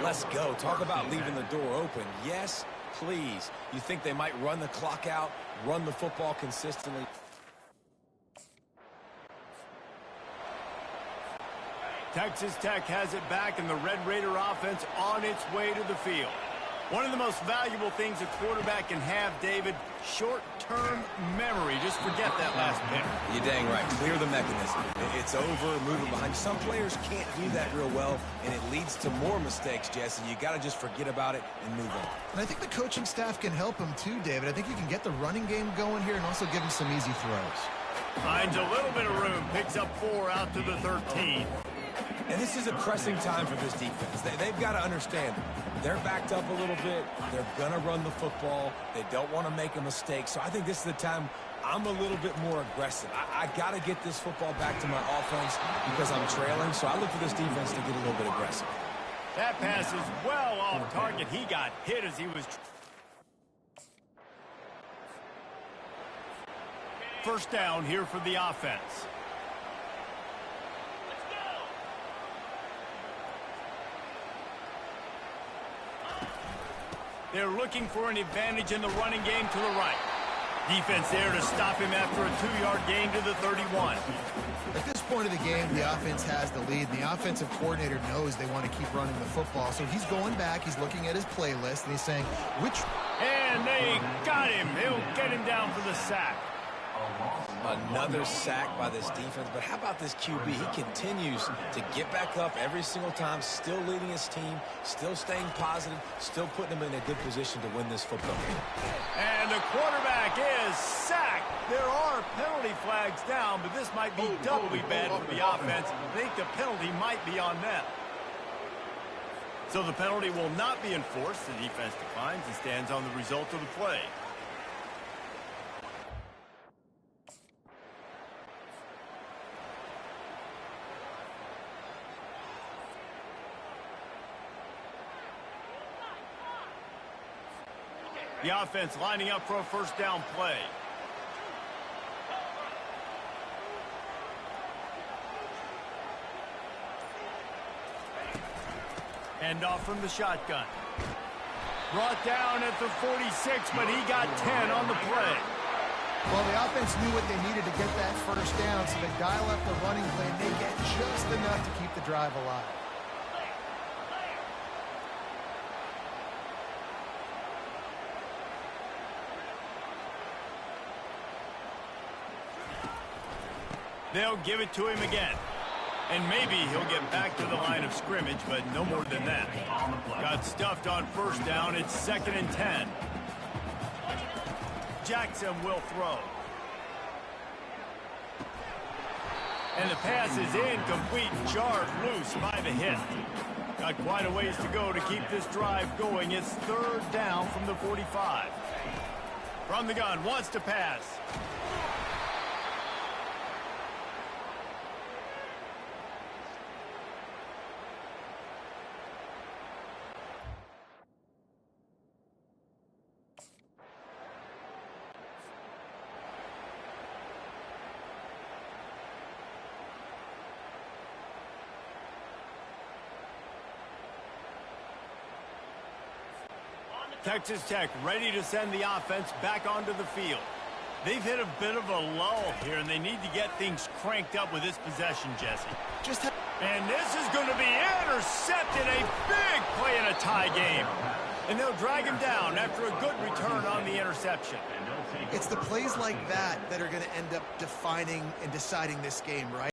Let's go. Talk about leaving the door open. Yes, please. You think they might run the clock out, run the football consistently? Texas Tech has it back, and the Red Raider offense on its way to the field. One of the most valuable things a quarterback can have, David, short-term memory. Just forget that last pick. You're dang right. Clear the mechanism. It's over, moving behind. Some players can't do that real well, and it leads to more mistakes, Jesse. You got to just forget about it and move on. And I think the coaching staff can help him too, David. I think you can get the running game going here and also give him some easy throws. Finds a little bit of room, picks up 4 out to the 13. And this is a pressing time for this defense. They've got to understand they're backed up a little bit. They're going to run the football. They don't want to make a mistake. So I think this is the time I'm a little bit more aggressive. I got to get this football back to my offense because I'm trailing. So I look for this defense to get a little bit aggressive. That pass is well off target. He got hit as he was... First down here for the offense. They're looking for an advantage in the running game to the right. Defense there to stop him after a 2-yard gain to the 31. At this point of the game, the offense has the lead. And the offensive coordinator knows they want to keep running the football. So he's going back, he's looking at his playlist, and he's saying, which... And they got him. They'll get him down for the sack. Another sack by this defense, but how about this QB? He continues to get back up every single time, still leading his team, still staying positive, still putting them in a good position to win this football game. And the quarterback is sacked. There are penalty flags down, but this might be doubly bad for the offense. I think the penalty might be on them. So the penalty will not be enforced. The defense declines and stands on the result of the play. The offense lining up for a first down play. Hand off from the shotgun. Brought down at the 46, but he got 10 on the play. Well, the offense knew what they needed to get that first down, so they dial up the running play, and they get just enough to keep the drive alive. They'll give it to him again. And maybe he'll get back to the line of scrimmage, but no more than that. Got stuffed on first down. It's 2nd and 10. Jackson will throw. And the pass is incomplete. Jarred loose by the hit. Got quite a ways to go to keep this drive going. It's 3rd down from the 45. From the gun, wants to pass. Texas Tech ready to send the offense back onto the field. They've hit a bit of a lull here, and they need to get things cranked up with this possession, Jesse. And this is going to be intercepted. A big play in a tie game. And they'll drag him down after a good return on the interception. It's the plays like that that are going to end up defining and deciding this game, right?